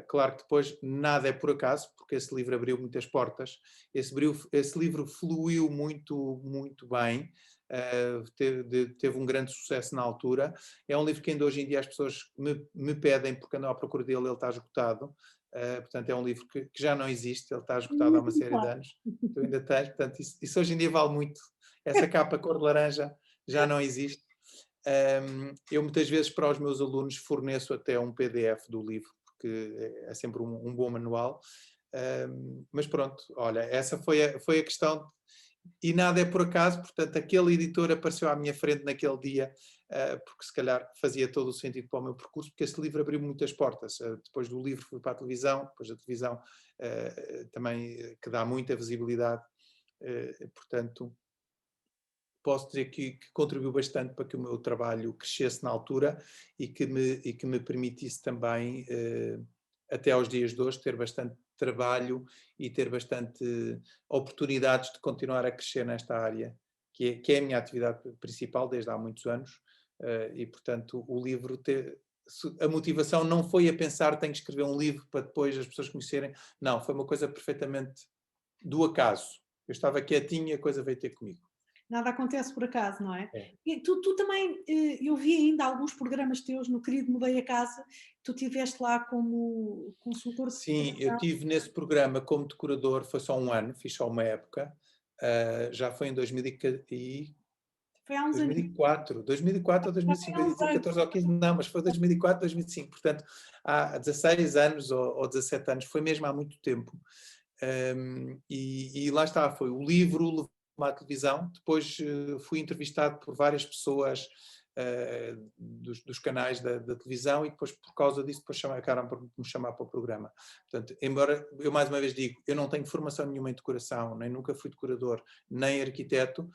Claro que depois nada é por acaso, porque esse livro abriu muitas portas. Esse livro fluiu muito, muito bem. Teve um grande sucesso na altura. É um livro que ainda hoje em dia as pessoas me pedem porque andam à procura dele, ele está esgotado. Portanto, é um livro que já não existe, ele está esgotado há uma série de anos. Tu ainda tens, portanto, isso hoje em dia vale muito. Essa capa cor de laranja já não existe. Eu muitas vezes para os meus alunos forneço até um PDF do livro, porque é sempre um bom manual. Mas pronto, olha, essa foi a questão. E nada é por acaso, portanto, aquele editor apareceu à minha frente naquele dia, porque se calhar fazia todo o sentido para o meu percurso, porque esse livro abriu muitas portas. Depois do livro fui para a televisão, depois da televisão também, que dá muita visibilidade, portanto, posso dizer que contribuiu bastante para que o meu trabalho crescesse na altura e que me permitisse também, até aos dias de hoje, ter bastante trabalho e ter bastante oportunidades de continuar a crescer nesta área, que é a minha atividade principal desde há muitos anos, e portanto o livro a motivação não foi a pensar tenho que escrever um livro para depois as pessoas conhecerem, não, foi uma coisa perfeitamente do acaso. Eu estava quietinho e a coisa veio ter comigo.
Nada acontece por acaso, não é?
É.
E tu também, eu vi ainda alguns programas teus no Querido Mudei a Casa, tu estiveste lá como consultor de
Sim, eu
decoração.
estive nesse programa como decorador, foi só um ano, fiz só uma época, já foi em
Foi há uns anos.
2004 ou
Já foi
2005,
há
eu
uns
disse
anos.
14 ou 15, não, mas foi 2004, 2005, portanto há 16 anos ou 17 anos, foi mesmo há muito tempo. E lá está, foi o livro, levou-me à televisão, depois fui entrevistado por várias pessoas dos canais da televisão e depois por causa disso depois acabaram por me chamar para o programa. Portanto, embora eu mais uma vez digo, eu não tenho formação nenhuma em decoração, nem nunca fui decorador, nem arquiteto,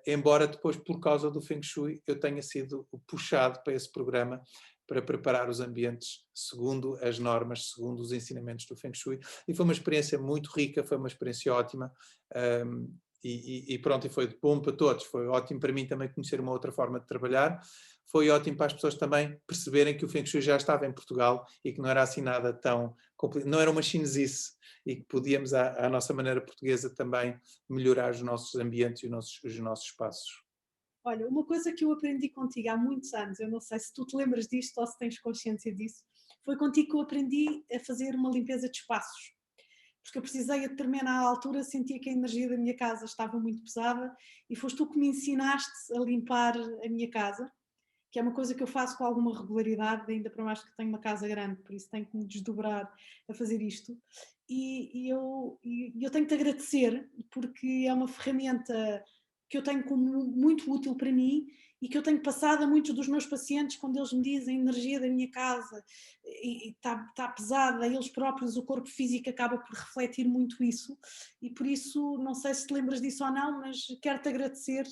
embora depois por causa do Feng Shui eu tenha sido puxado para esse programa para preparar os ambientes segundo as normas, segundo os ensinamentos do Feng Shui, e foi uma experiência muito rica, foi uma experiência ótima, e pronto, e foi bom para todos, foi ótimo para mim também conhecer uma outra forma de trabalhar, foi ótimo para as pessoas também perceberem que o Feng Shui já estava em Portugal e que não era assim nada tão complicado, não era uma chinesice, e que podíamos, à nossa maneira portuguesa, também melhorar os nossos ambientes e os nossos espaços.
Olha, uma coisa que eu aprendi contigo há muitos anos, eu não sei se tu te lembras disto ou se tens consciência disso, foi contigo que eu aprendi a fazer uma limpeza de espaços. Porque eu precisei a determinada altura, sentia que a energia da minha casa estava muito pesada e foste tu que me ensinaste a limpar a minha casa, que é uma coisa que eu faço com alguma regularidade, ainda para mais que tenho uma casa grande, por isso tenho que me desdobrar a fazer isto. E eu tenho que te agradecer, porque é uma ferramenta que eu tenho como muito útil para mim e que eu tenho passado a muitos dos meus pacientes quando eles me dizem a energia da minha casa e está pesada, eles próprios, o corpo físico acaba por refletir muito isso e por isso, não sei se te lembras disso ou não, mas quero-te agradecer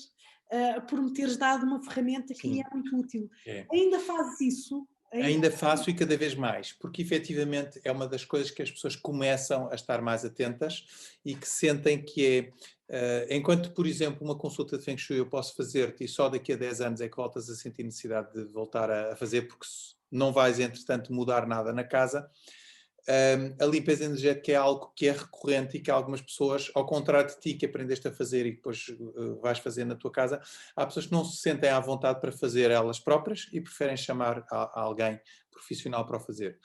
por me teres dado uma ferramenta que me é
Sim,
muito útil.
é.
Ainda fazes isso?
Ainda faço e cada vez mais, porque efetivamente é uma das coisas que as pessoas começam a estar mais atentas e que sentem que enquanto, por exemplo, uma consulta de Feng Shui eu posso fazer-te e só daqui a 10 anos é que voltas a sentir necessidade de voltar a fazer, porque não vais, entretanto, mudar nada na casa, a limpeza energética é algo que é recorrente e que algumas pessoas, ao contrário de ti, que aprendeste a fazer e que depois vais fazer na tua casa, há pessoas que não se sentem à vontade para fazer elas próprias e preferem chamar a alguém profissional para o fazer.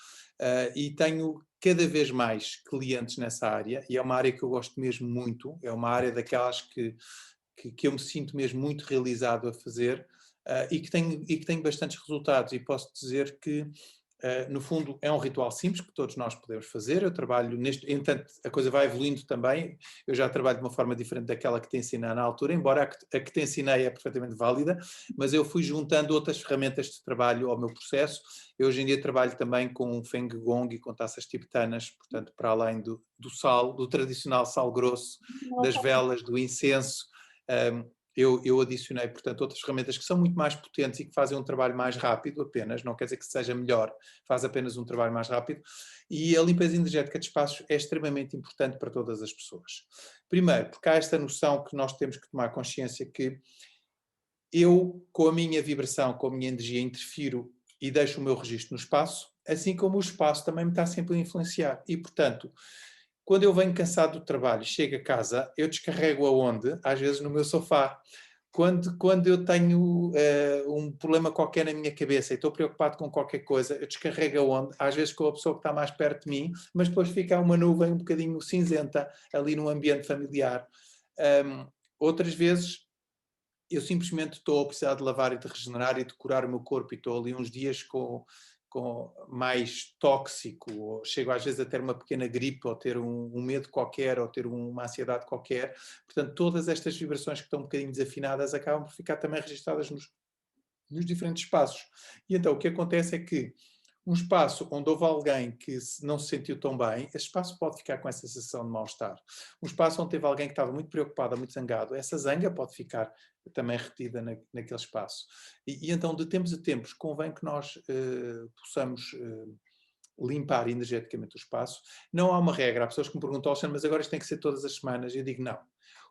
E tenho cada vez mais clientes nessa área, e é uma área que eu gosto mesmo muito, é uma área daquelas que eu me sinto mesmo muito realizado a fazer, e que tenho bastantes resultados, e posso dizer que no fundo, é um ritual simples que todos nós podemos fazer. Eu trabalho entanto, a coisa vai evoluindo também. Eu já trabalho de uma forma diferente daquela que te ensinei na altura, embora a que te ensinei é perfeitamente válida, mas eu fui juntando outras ferramentas de trabalho ao meu processo. Eu hoje em dia trabalho também com Feng Gong e com taças tibetanas, portanto, para além do sal, do tradicional sal grosso, das velas, do incenso. Eu adicionei, portanto, outras ferramentas que são muito mais potentes e que fazem um trabalho mais rápido apenas, não quer dizer que seja melhor, faz apenas um trabalho mais rápido, e a limpeza energética de espaços é extremamente importante para todas as pessoas. Primeiro, porque há esta noção que nós temos que tomar consciência que eu, com a minha vibração, com a minha energia, interfiro e deixo o meu registro no espaço, assim como o espaço também me está sempre a influenciar. E, portanto, quando eu venho cansado do trabalho, chego a casa, eu descarrego aonde? Às vezes no meu sofá. Quando eu tenho um problema qualquer na minha cabeça e estou preocupado com qualquer coisa, eu descarrego aonde? Às vezes com a pessoa que está mais perto de mim, mas depois fica uma nuvem um bocadinho cinzenta ali no ambiente familiar. Outras vezes eu simplesmente estou a precisar de lavar e de regenerar e de curar o meu corpo e estou ali uns dias com mais tóxico, ou chego às vezes a ter uma pequena gripe, ou ter um medo qualquer, ou ter uma ansiedade qualquer. Portanto, todas estas vibrações que estão um bocadinho desafinadas acabam por ficar também registadas nos diferentes espaços. E então o que acontece é que um espaço onde houve alguém que não se sentiu tão bem, esse espaço pode ficar com essa sensação de mal-estar. Um espaço onde teve alguém que estava muito preocupado, muito zangado, essa zanga pode ficar também retida naquele espaço. E então, de tempos a tempos, convém que nós possamos limpar energeticamente o espaço. Não há uma regra. Há pessoas que me perguntam, Alexandre, mas agora isto tem que ser todas as semanas. Eu digo, não.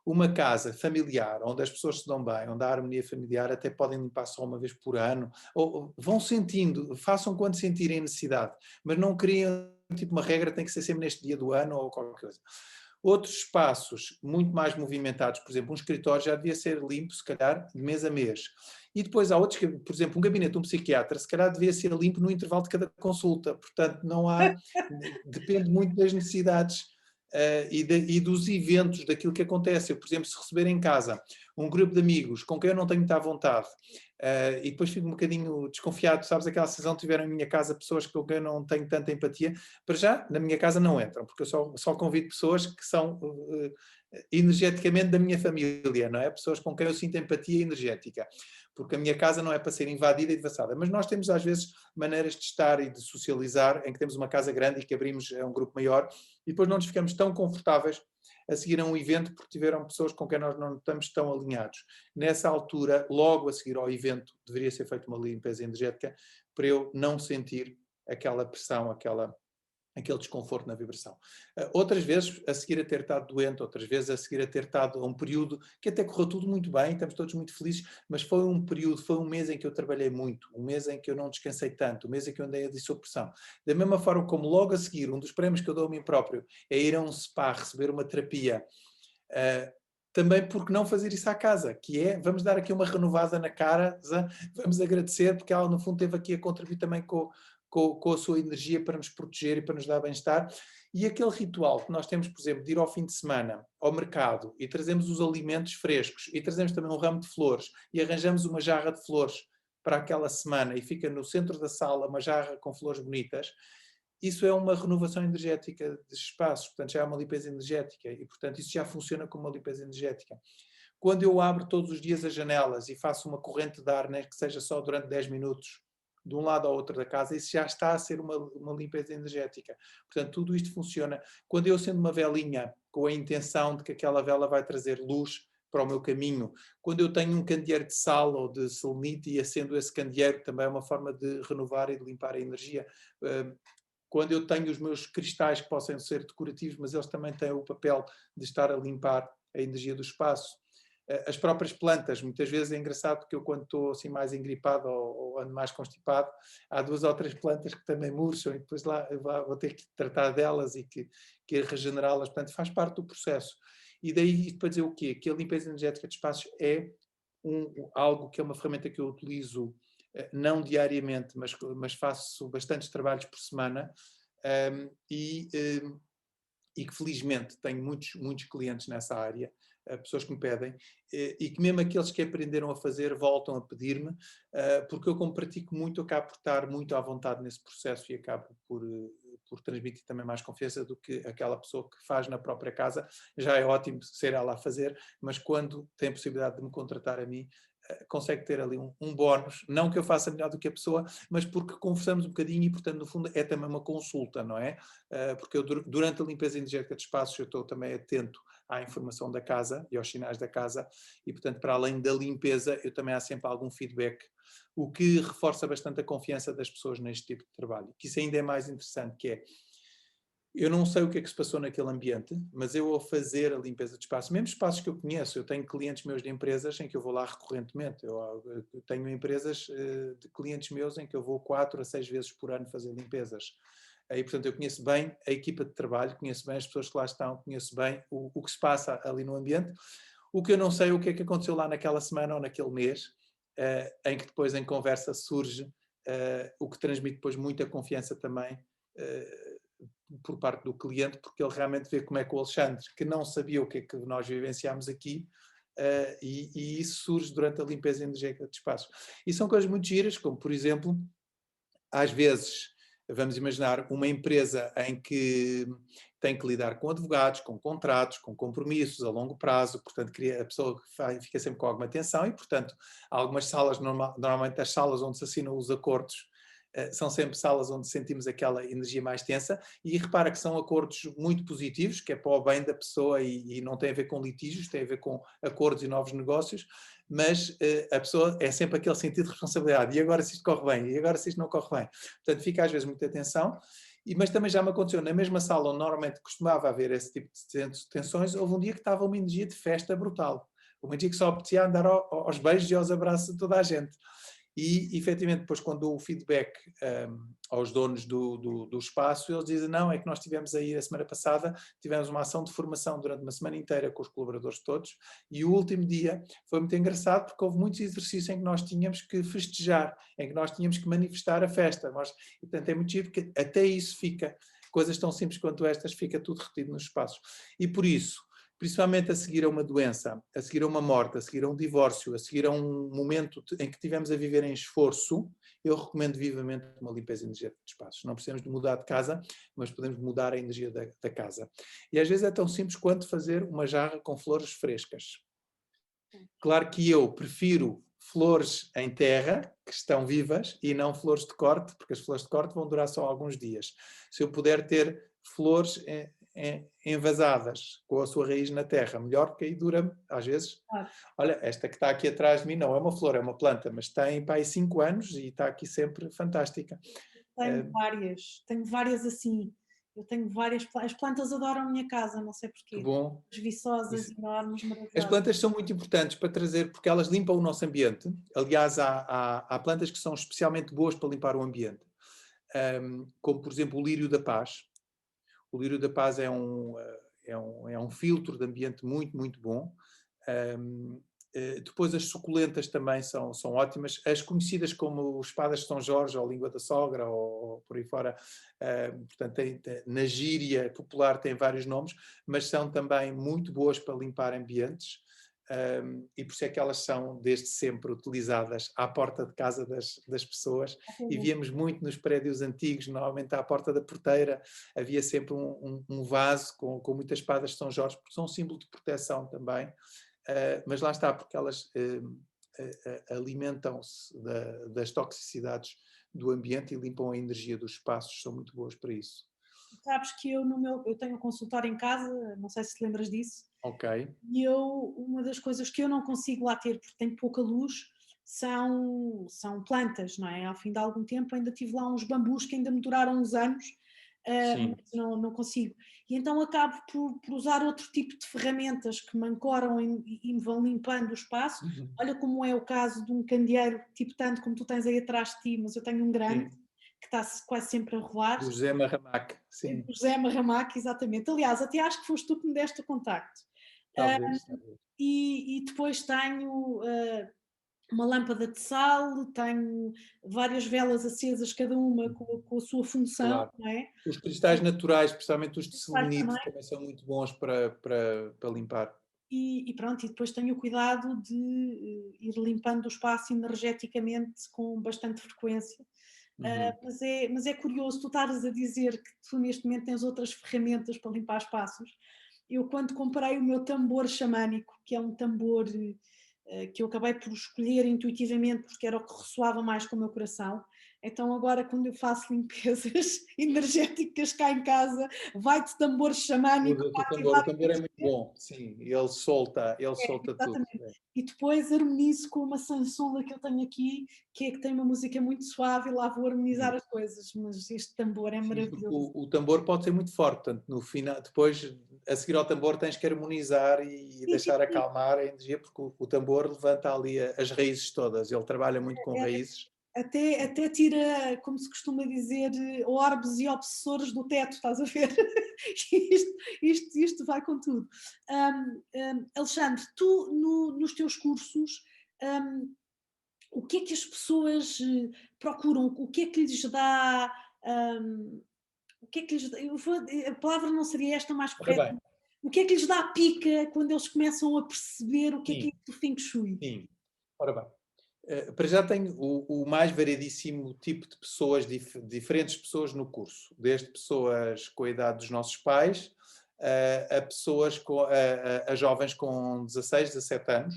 Uma casa familiar, onde as pessoas se dão bem, onde há harmonia familiar, até podem limpar só uma vez por ano, ou vão sentindo, façam quando sentirem necessidade, mas não criem tipo uma regra, tem que ser sempre neste dia do ano ou qualquer coisa. Outros espaços muito mais movimentados, por exemplo, um escritório já devia ser limpo, se calhar, de mês a mês. E depois há outros, por exemplo, um gabinete de um psiquiatra, se calhar devia ser limpo no intervalo de cada consulta. Portanto, não há, depende muito das necessidades e dos eventos, daquilo que acontece. Eu, por exemplo, se receber em casa um grupo de amigos com quem eu não tenho muita vontade, e depois fico um bocadinho desconfiado, sabes, aquela sensação de tiveram em minha casa pessoas com quem eu não tenho tanta empatia, para já, na minha casa não entram, porque eu só convido pessoas que são energeticamente da minha família, não é? Pessoas com quem eu sinto empatia energética, porque a minha casa não é para ser invadida e devassada, mas nós temos às vezes maneiras de estar e de socializar, em que temos uma casa grande e que abrimos a um grupo maior, e depois não nos ficamos tão confortáveis a seguir a um evento porque tiveram pessoas com quem nós não estamos tão alinhados. Nessa altura, logo a seguir ao evento, deveria ser feita uma limpeza energética para eu não sentir aquela pressão, aquele desconforto na vibração. Outras vezes, a seguir a ter estado doente, outras vezes a seguir a ter estado a um período que até correu tudo muito bem, estamos todos muito felizes, mas foi um período, foi um mês em que eu trabalhei muito, um mês em que eu não descansei tanto, um mês em que eu andei a dissopressão. Da mesma forma como logo a seguir, um dos prémios que eu dou a mim próprio é ir a um spa, receber uma terapia, também porque não fazer isso à casa, que é, vamos dar aqui uma renovada na cara, vamos agradecer, porque ela no fundo esteve aqui a contribuir também com a sua energia para nos proteger e para nos dar bem-estar. E aquele ritual que nós temos, por exemplo, de ir ao fim de semana ao mercado e trazemos os alimentos frescos e trazemos também um ramo de flores e arranjamos uma jarra de flores para aquela semana e fica no centro da sala uma jarra com flores bonitas, isso é uma renovação energética de espaços, portanto já é uma limpeza energética e, portanto, isso já funciona como uma limpeza energética. Quando eu abro todos os dias as janelas e faço uma corrente de ar, né, que seja só durante 10 minutos, de um lado ao outro da casa, isso já está a ser uma limpeza energética. Portanto, tudo isto funciona. Quando eu acendo uma velinha com a intenção de que aquela vela vai trazer luz para o meu caminho, quando eu tenho um candeeiro de sal ou de selenite e acendo esse candeeiro, também é uma forma de renovar e de limpar a energia. Quando eu tenho os meus cristais que possam ser decorativos, mas eles também têm o papel de estar a limpar a energia do espaço. As próprias plantas, muitas vezes é engraçado porque eu quando estou assim mais engripado ou ando mais constipado, há 2 ou 3 plantas que também murcham e depois lá vou ter que tratar delas e que regenerá-las, portanto faz parte do processo. E daí para dizer o quê? Que a limpeza energética de espaços é algo que é uma ferramenta que eu utilizo não diariamente, mas faço bastantes trabalhos por semana e que felizmente tenho muitos clientes nessa área, pessoas que me pedem, e que mesmo aqueles que aprenderam a fazer voltam a pedir-me, porque eu como pratico muito, acabo por estar muito à vontade nesse processo e acabo por transmitir também mais confiança do que aquela pessoa que faz na própria casa. Já é ótimo ser ela a fazer, mas quando tem a possibilidade de me contratar a mim, consegue ter ali um bónus, não que eu faça melhor do que a pessoa, mas porque conversamos um bocadinho e, portanto, no fundo, é também uma consulta, não é? Porque eu, durante a limpeza energética de espaços, eu estou também atento à informação da casa e aos sinais da casa e, portanto, para além da limpeza, eu também há sempre algum feedback, o que reforça bastante a confiança das pessoas neste tipo de trabalho, que isso ainda é mais interessante, que é, eu não sei o que é que se passou naquele ambiente, mas eu ao fazer a limpeza de espaço, mesmo espaços que eu conheço, eu tenho clientes meus de empresas em que eu vou lá recorrentemente, eu tenho empresas de clientes meus em que eu vou 4 a 6 vezes por ano fazer limpezas. E, portanto, eu conheço bem a equipa de trabalho, conheço bem as pessoas que lá estão, conheço bem o que se passa ali no ambiente. O que eu não sei é o que é que aconteceu lá naquela semana ou naquele mês, em que depois em conversa surge o que transmite depois muita confiança também por parte do cliente, porque ele realmente vê como é que o Alexandre, que não sabia o que é que nós vivenciámos aqui, e isso surge durante a limpeza energética de espaços. E são coisas muito giras, como por exemplo, às vezes, vamos imaginar uma empresa em que tem que lidar com advogados, com contratos, com compromissos a longo prazo, portanto a pessoa fica sempre com alguma tensão e, portanto, algumas salas, normalmente as salas onde se assinam os acordos, são sempre salas onde sentimos aquela energia mais tensa e repara que são acordos muito positivos, que é para o bem da pessoa e não tem a ver com litígios, tem a ver com acordos e novos negócios, mas a pessoa é sempre aquele sentido de responsabilidade, e agora se isto corre bem, e agora se isto não corre bem. Portanto, fica às vezes muita tensão Mas também já me aconteceu, na mesma sala onde normalmente costumava haver esse tipo de tensões, houve um dia que estava uma energia de festa brutal. Um dia que só apetecia andar aos beijos e aos abraços de toda a gente. E, efetivamente, depois quando dou o feedback aos donos do espaço, eles dizem, não, é que nós tivemos aí a semana passada, tivemos uma ação de formação durante uma semana inteira com os colaboradores todos, e o último dia foi muito engraçado porque houve muitos exercícios em que nós tínhamos que festejar, em que nós tínhamos que manifestar a festa. E, portanto, é muito giro porque até isso fica, coisas tão simples quanto estas, fica tudo retido nos espaços. E por isso, principalmente a seguir a uma doença, a seguir a uma morte, a seguir a um divórcio, a seguir a um momento em que tivemos a viver em esforço, eu recomendo vivamente uma limpeza energética de espaços. Não precisamos de mudar de casa, mas podemos mudar a energia da casa. E às vezes é tão simples quanto fazer uma jarra com flores frescas. Claro que eu prefiro flores em terra, que estão vivas, e não flores de corte, porque as flores de corte vão durar só alguns dias. Se eu puder ter flores envasadas com a sua raiz na terra, melhor, porque aí dura, às vezes.
Claro.
Olha, esta que está aqui atrás de mim não é uma flor, é uma planta, mas tem para aí 5 anos e está aqui sempre fantástica.
Tenho várias assim. Eu tenho várias, as plantas adoram a minha casa, não sei
Que
porquê.
bom.
As viçosas, enormes,
As
maravilhosas.
plantas são muito importantes para trazer, porque elas limpam o nosso ambiente. Aliás, há plantas que são especialmente boas para limpar o ambiente. Como, por exemplo, o lírio da paz. O lírio da paz é um filtro de ambiente muito, muito bom. Depois as suculentas também são ótimas. As conhecidas como espadas de São Jorge, ou língua da sogra, ou por aí fora, portanto, na gíria popular tem vários nomes, mas são também muito boas para limpar ambientes. E por isso é que elas são desde sempre utilizadas à porta de casa das pessoas, e víamos muito nos prédios antigos, normalmente à porta da porteira havia sempre um vaso com muitas espadas de São Jorge, porque são um símbolo de proteção também. Mas lá está, porque elas alimentam-se das toxicidades do ambiente e limpam a energia dos espaços, são muito boas para isso.
Sabes que eu tenho um consultório em casa, não sei se te lembras disso.
Ok.
E uma das coisas que eu não consigo lá ter, porque tem pouca luz, são plantas, não é? Ao fim de algum tempo ainda tive lá uns bambus que ainda me duraram uns anos, mas não consigo. E então acabo por usar outro tipo de ferramentas que me ancoram e me vão limpando o espaço. Olha como é o caso de um candeeiro, tipo tanto como tu tens aí atrás de ti, mas eu tenho um grande, que está quase sempre a rolar.
Do José Marramac, sim.
Do José Marramac, exatamente. Aliás, até acho que foste tu que me deste o contacto.
Talvez.
E depois tenho uma lâmpada de sal, tenho várias velas acesas, cada uma com a sua função,
Claro.
não é?
Os cristais naturais, especialmente os de selenite,
também
também são muito bons para limpar.
E pronto, e depois tenho o cuidado de ir limpando o espaço energeticamente com bastante frequência. Mas é curioso tu estares a dizer que tu neste momento tens outras ferramentas para limpar espaços. Eu quando comprei o meu tambor xamânico, que é um tambor que eu acabei por escolher intuitivamente porque era o que ressoava mais com o meu coração, então agora quando eu faço limpezas energéticas cá em casa, vai-te tambor xamânico para ativar
O tambor é muito bom, sim, ele solta tudo.
exatamente. E depois harmonizo com uma Sansula que eu tenho aqui, que tem uma música muito suave, e lá vou harmonizar as coisas, mas este tambor é maravilhoso.
O tambor pode ser muito forte, portanto, no final, depois, a seguir ao tambor, tens que harmonizar e deixar acalmar a energia, porque o tambor levanta ali as raízes todas, ele trabalha muito com raízes.
Até tira, como se costuma dizer, orbes e obsessores do teto, estás a ver? Isto vai com tudo. Alexandre, tu nos teus cursos, o que é que as pessoas procuram? O que é que lhes dá? O que é que lhes dá? A palavra não seria esta mais correta. O que é que lhes dá a pica quando eles começam a perceber o que é isso do Feng Shui?
Sim, ora bem. Para já tenho o mais variedíssimo tipo de pessoas, diferentes pessoas no curso, desde pessoas com a idade dos nossos pais a pessoas, a jovens com 16, 17 anos,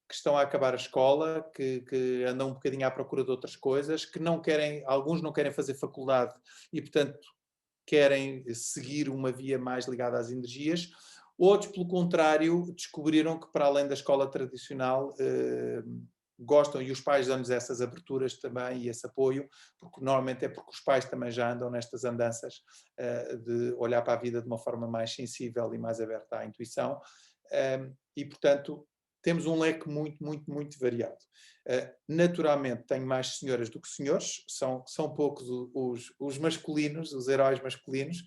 que estão a acabar a escola, que andam um bocadinho à procura de outras coisas, que não querem, alguns não querem fazer faculdade e, portanto, querem seguir uma via mais ligada às energias. Outros, pelo contrário, descobriram que para além da escola tradicional gostam e os pais dão-lhes essas aberturas também e esse apoio, porque normalmente é porque os pais também já andam nestas andanças de olhar para a vida de uma forma mais sensível e mais aberta à intuição. E, portanto, temos um leque muito, muito, muito variado. Naturalmente, tenho mais senhoras do que senhores, são poucos os masculinos, os heróis masculinos,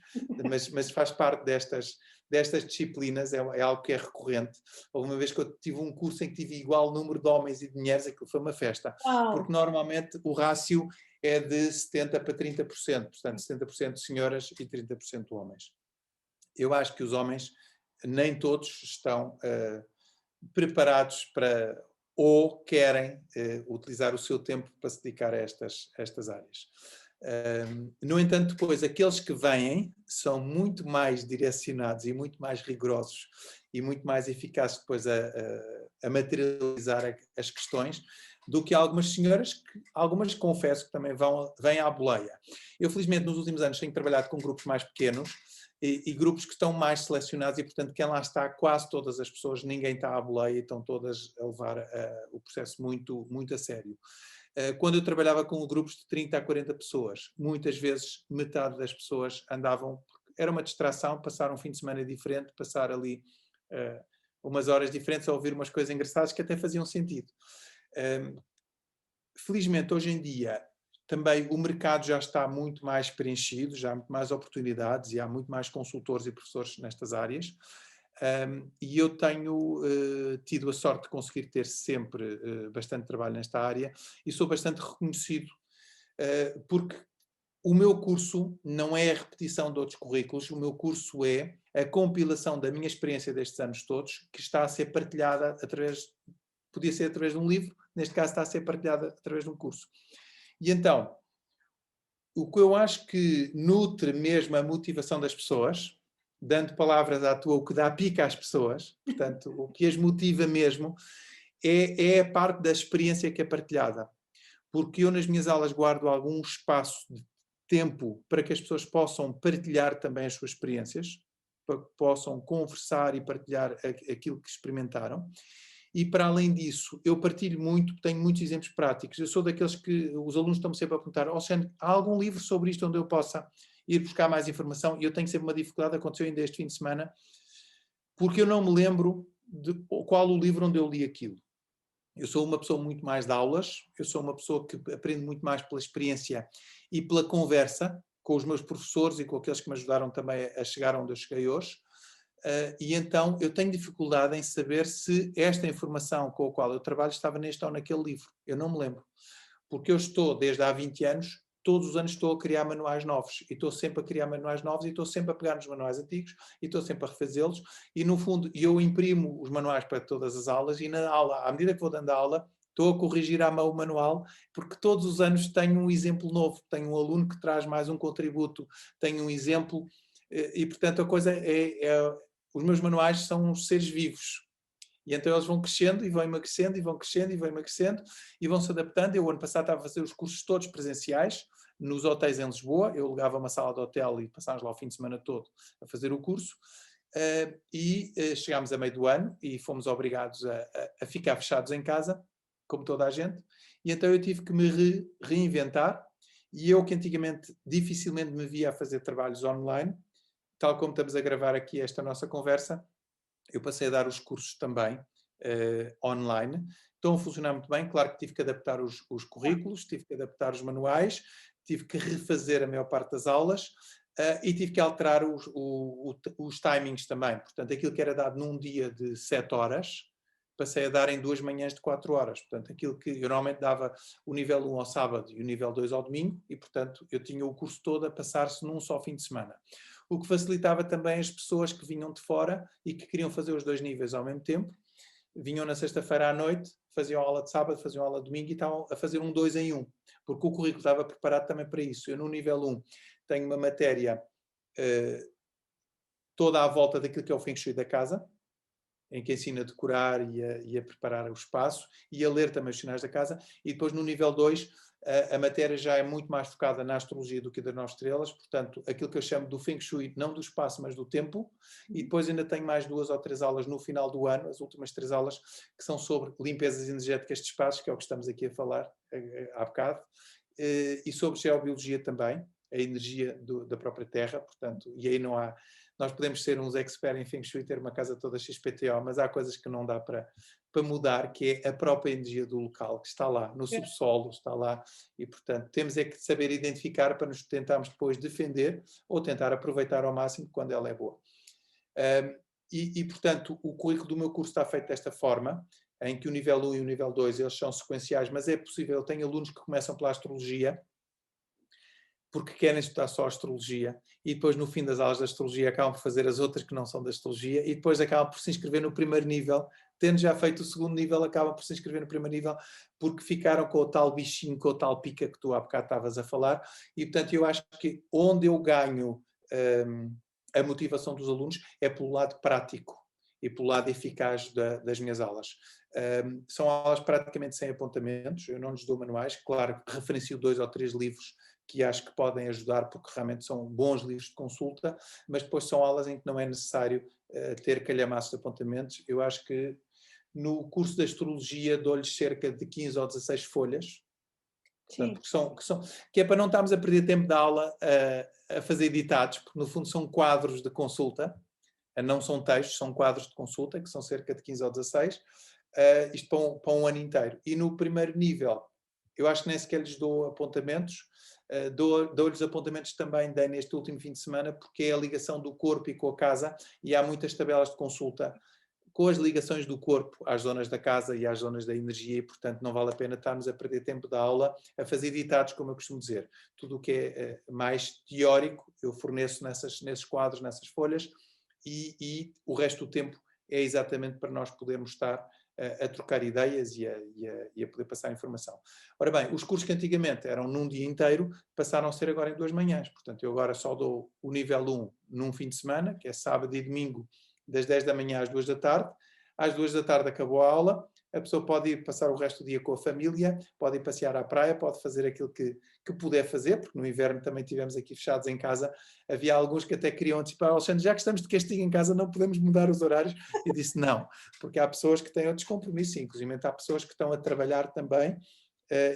mas faz parte destas disciplinas, é algo que é recorrente. Houve uma vez que eu tive um curso em que tive igual número de homens e de mulheres, aquilo foi uma festa, porque normalmente o rácio é de 70% para 30%, portanto 70% de senhoras e 30% de homens. Eu acho que os homens, nem todos estão preparados para ou querem utilizar o seu tempo para se dedicar a estas áreas. No entanto, depois, aqueles que vêm são muito mais direcionados e muito mais rigorosos e muito mais eficazes depois a materializar as questões do que algumas senhoras, algumas confesso que também vêm à boleia. Eu, felizmente, nos últimos anos tenho trabalhado com grupos mais pequenos e grupos que estão mais selecionados e, portanto, quem lá está, quase todas as pessoas, ninguém está à boleia e estão todas a levar o processo muito, muito a sério. Quando eu trabalhava com grupos de 30 a 40 pessoas, muitas vezes metade das pessoas andavam, era uma distração, passar um fim de semana diferente, passar ali umas horas diferentes a ouvir umas coisas engraçadas que até faziam sentido. Felizmente, hoje em dia, também o mercado já está muito mais preenchido, já há muito mais oportunidades e há muito mais consultores e professores nestas áreas. E eu tenho tido a sorte de conseguir ter sempre bastante trabalho nesta área e sou bastante reconhecido porque o meu curso não é a repetição de outros currículos, o meu curso é a compilação da minha experiência destes anos todos, que está a ser partilhada podia ser através de um livro, neste caso está a ser partilhada através de um curso. E então, o que eu acho que nutre mesmo a motivação das pessoas, dando palavras à tua, o que dá pica às pessoas, portanto, o que as motiva mesmo, é a parte da experiência que é partilhada. Porque eu nas minhas aulas guardo algum espaço de tempo para que as pessoas possam partilhar também as suas experiências, para que possam conversar e partilhar aquilo que experimentaram. E para além disso, eu partilho muito, tenho muitos exemplos práticos. Eu sou daqueles que os alunos estão-me sempre a perguntar: Alexandre, há algum livro sobre isto onde eu possa ir buscar mais informação? E eu tenho sempre uma dificuldade, aconteceu ainda este fim de semana, porque eu não me lembro de qual o livro onde eu li aquilo. Eu sou uma pessoa muito mais de aulas, eu sou uma pessoa que aprende muito mais pela experiência e pela conversa com os meus professores e com aqueles que me ajudaram também a chegar onde eu cheguei hoje. E então eu tenho dificuldade em saber se esta informação com a qual eu trabalho estava neste ou naquele livro. Eu não me lembro. Porque eu estou, desde há 20 anos, todos os anos estou a criar manuais novos. E estou sempre a criar manuais novos e estou sempre a pegar nos manuais antigos e estou sempre a refazê-los. E no fundo, eu imprimo os manuais para todas as aulas e na aula, à medida que vou dando a aula, estou a corrigir à mão o manual, porque todos os anos tenho um exemplo novo. Tenho um aluno que traz mais um contributo, tenho um exemplo. E portanto a coisa os meus manuais são uns seres vivos. E então eles vão crescendo e vão emagrecendo e vão crescendo e vão emagrecendo e vão se adaptando. Eu, ano passado, estava a fazer os cursos todos presenciais nos hotéis em Lisboa. Eu alugava uma sala de hotel e passávamos lá o fim de semana todo a fazer o curso. Chegámos a meio do ano e fomos obrigados a ficar fechados em casa, como toda a gente. E então eu tive que me reinventar. E eu, que antigamente dificilmente me via a fazer trabalhos online, tal como estamos a gravar aqui esta nossa conversa, eu passei a dar os cursos também online. Estão a funcionar muito bem. Claro que tive que adaptar os currículos, tive que adaptar os manuais, tive que refazer a maior parte das aulas e tive que alterar os timings também. Portanto, aquilo que era dado num dia de 7 horas, passei a dar em 2 manhãs de 4 horas. Portanto, aquilo que eu normalmente dava o nível 1 ao sábado e o nível 2 ao domingo, e, portanto, eu tinha o curso todo a passar-se num só fim de semana. O que facilitava também as pessoas que vinham de fora e que queriam fazer os 2 níveis ao mesmo tempo. Vinham na sexta-feira à noite, faziam aula de sábado, faziam aula de domingo e estavam a fazer um 2 em 1, porque o currículo estava preparado também para isso. Eu no nível 1 tenho uma matéria toda à volta daquilo que é o Feng Shui da casa, em que ensina a decorar e a preparar o espaço e a ler também os sinais da casa. E depois no nível 2 a matéria já é muito mais focada na astrologia do que das 9 estrelas, portanto, aquilo que eu chamo do Feng Shui, não do espaço, mas do tempo, e depois ainda tenho mais 2 ou 3 aulas no final do ano, as últimas 3 aulas, que são sobre limpezas energéticas de espaços, que é o que estamos aqui a falar há bocado, e sobre geobiologia também, a energia da própria Terra, portanto, e aí não há... Nós podemos ser uns experts em Feng Shui, ter uma casa toda XPTO, mas há coisas que não dá para mudar, que é a própria energia do local, que está lá, no subsolo, está lá, e portanto temos é que saber identificar para nos tentarmos depois defender ou tentar aproveitar ao máximo quando ela é boa. Portanto, o currículo do meu curso está feito desta forma, em que o nível 1 e o nível 2 eles são sequenciais, mas é possível, eu tenho alunos que começam pela astrologia, porque querem estudar só astrologia, e depois no fim das aulas de astrologia acabam por fazer as outras que não são da astrologia, e depois acabam por se inscrever no primeiro nível, tendo já feito o segundo nível, acabam por se inscrever no primeiro nível, porque ficaram com o tal bichinho, com a tal pica que tu há bocado estavas a falar, e portanto eu acho que onde eu ganho a motivação dos alunos é pelo lado prático e pelo lado eficaz das minhas aulas. São aulas praticamente sem apontamentos, eu não lhes dou manuais, claro que referencio 2 ou 3 livros que acho que podem ajudar, porque realmente são bons livros de consulta, mas depois são aulas em que não é necessário ter calhamaços de apontamentos. Eu acho que no curso de astrologia dou-lhes cerca de 15 ou 16 folhas, portanto, que é para não estarmos a perder tempo da aula a fazer ditados, porque no fundo são quadros de consulta, não são textos, são quadros de consulta, que são cerca de 15 ou 16, isto para um ano inteiro. E no primeiro nível, eu acho que nem sequer lhes dou apontamentos, dou-lhes apontamentos também, dei neste último fim de semana, porque é a ligação do corpo e com a casa, e há muitas tabelas de consulta com as ligações do corpo às zonas da casa e às zonas da energia, e portanto não vale a pena estarmos a perder tempo da aula a fazer ditados, como eu costumo dizer. Tudo o que é mais teórico eu forneço nesses quadros, nessas folhas, e o resto do tempo é exatamente para nós podermos estar a trocar ideias e a poder passar informação. Ora bem, os cursos que antigamente eram num dia inteiro passaram a ser agora em 2 manhãs. Portanto, eu agora só dou o nível 1 num fim de semana, que é sábado e domingo, das 10 da manhã às 2 da tarde. Às 2 da tarde acabou a aula, a pessoa pode ir passar o resto do dia com a família, pode ir passear à praia, pode fazer aquilo que puder fazer, porque no inverno também tivemos aqui fechados em casa. Havia alguns que até queriam antecipar, Alexandre, já que estamos de castigo em casa, não podemos mudar os horários? Eu disse não, porque há pessoas que têm outros compromissos, inclusive há pessoas que estão a trabalhar também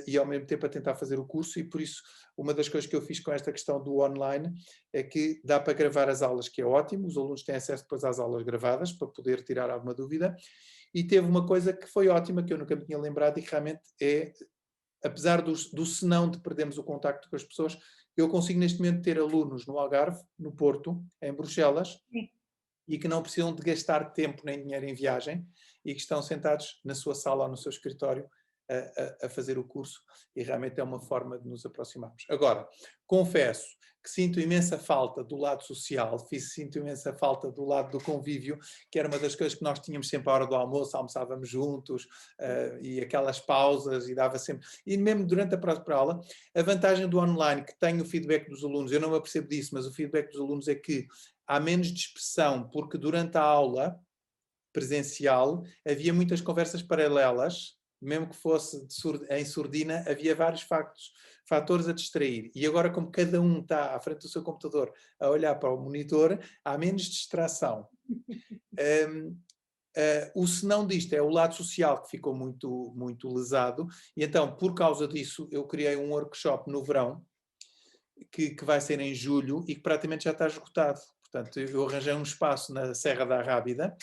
e ao mesmo tempo a tentar fazer o curso, e por isso uma das coisas que eu fiz com esta questão do online é que dá para gravar as aulas, que é ótimo, os alunos têm acesso depois às aulas gravadas para poder tirar alguma dúvida, e teve uma coisa que foi ótima, que eu nunca me tinha lembrado, e que realmente é, apesar do senão de perdermos o contacto com as pessoas, eu consigo neste momento ter alunos no Algarve, no Porto, em Bruxelas, e que não precisam de gastar tempo nem dinheiro em viagem, e que estão sentados na sua sala ou no seu escritório a fazer o curso, e realmente é uma forma de nos aproximarmos. Agora, confesso que sinto imensa falta do lado social, sinto imensa falta do lado do convívio, que era uma das coisas que nós tínhamos sempre à hora do almoço, almoçávamos juntos, e aquelas pausas, e dava sempre... E mesmo durante a própria aula, a vantagem do online, que tem o feedback dos alunos, eu não me apercebo disso, mas o feedback dos alunos é que há menos dispersão, porque durante a aula presencial havia muitas conversas paralelas, mesmo que fosse em surdina, havia vários fatores a distrair. E agora, como cada um está à frente do seu computador a olhar para o monitor, há menos distração. O senão disto é o lado social, que ficou muito, muito lesado, e então, por causa disso, eu criei um workshop no verão, que vai ser em julho e que praticamente já está esgotado. Portanto, eu arranjei um espaço na Serra da Rábida,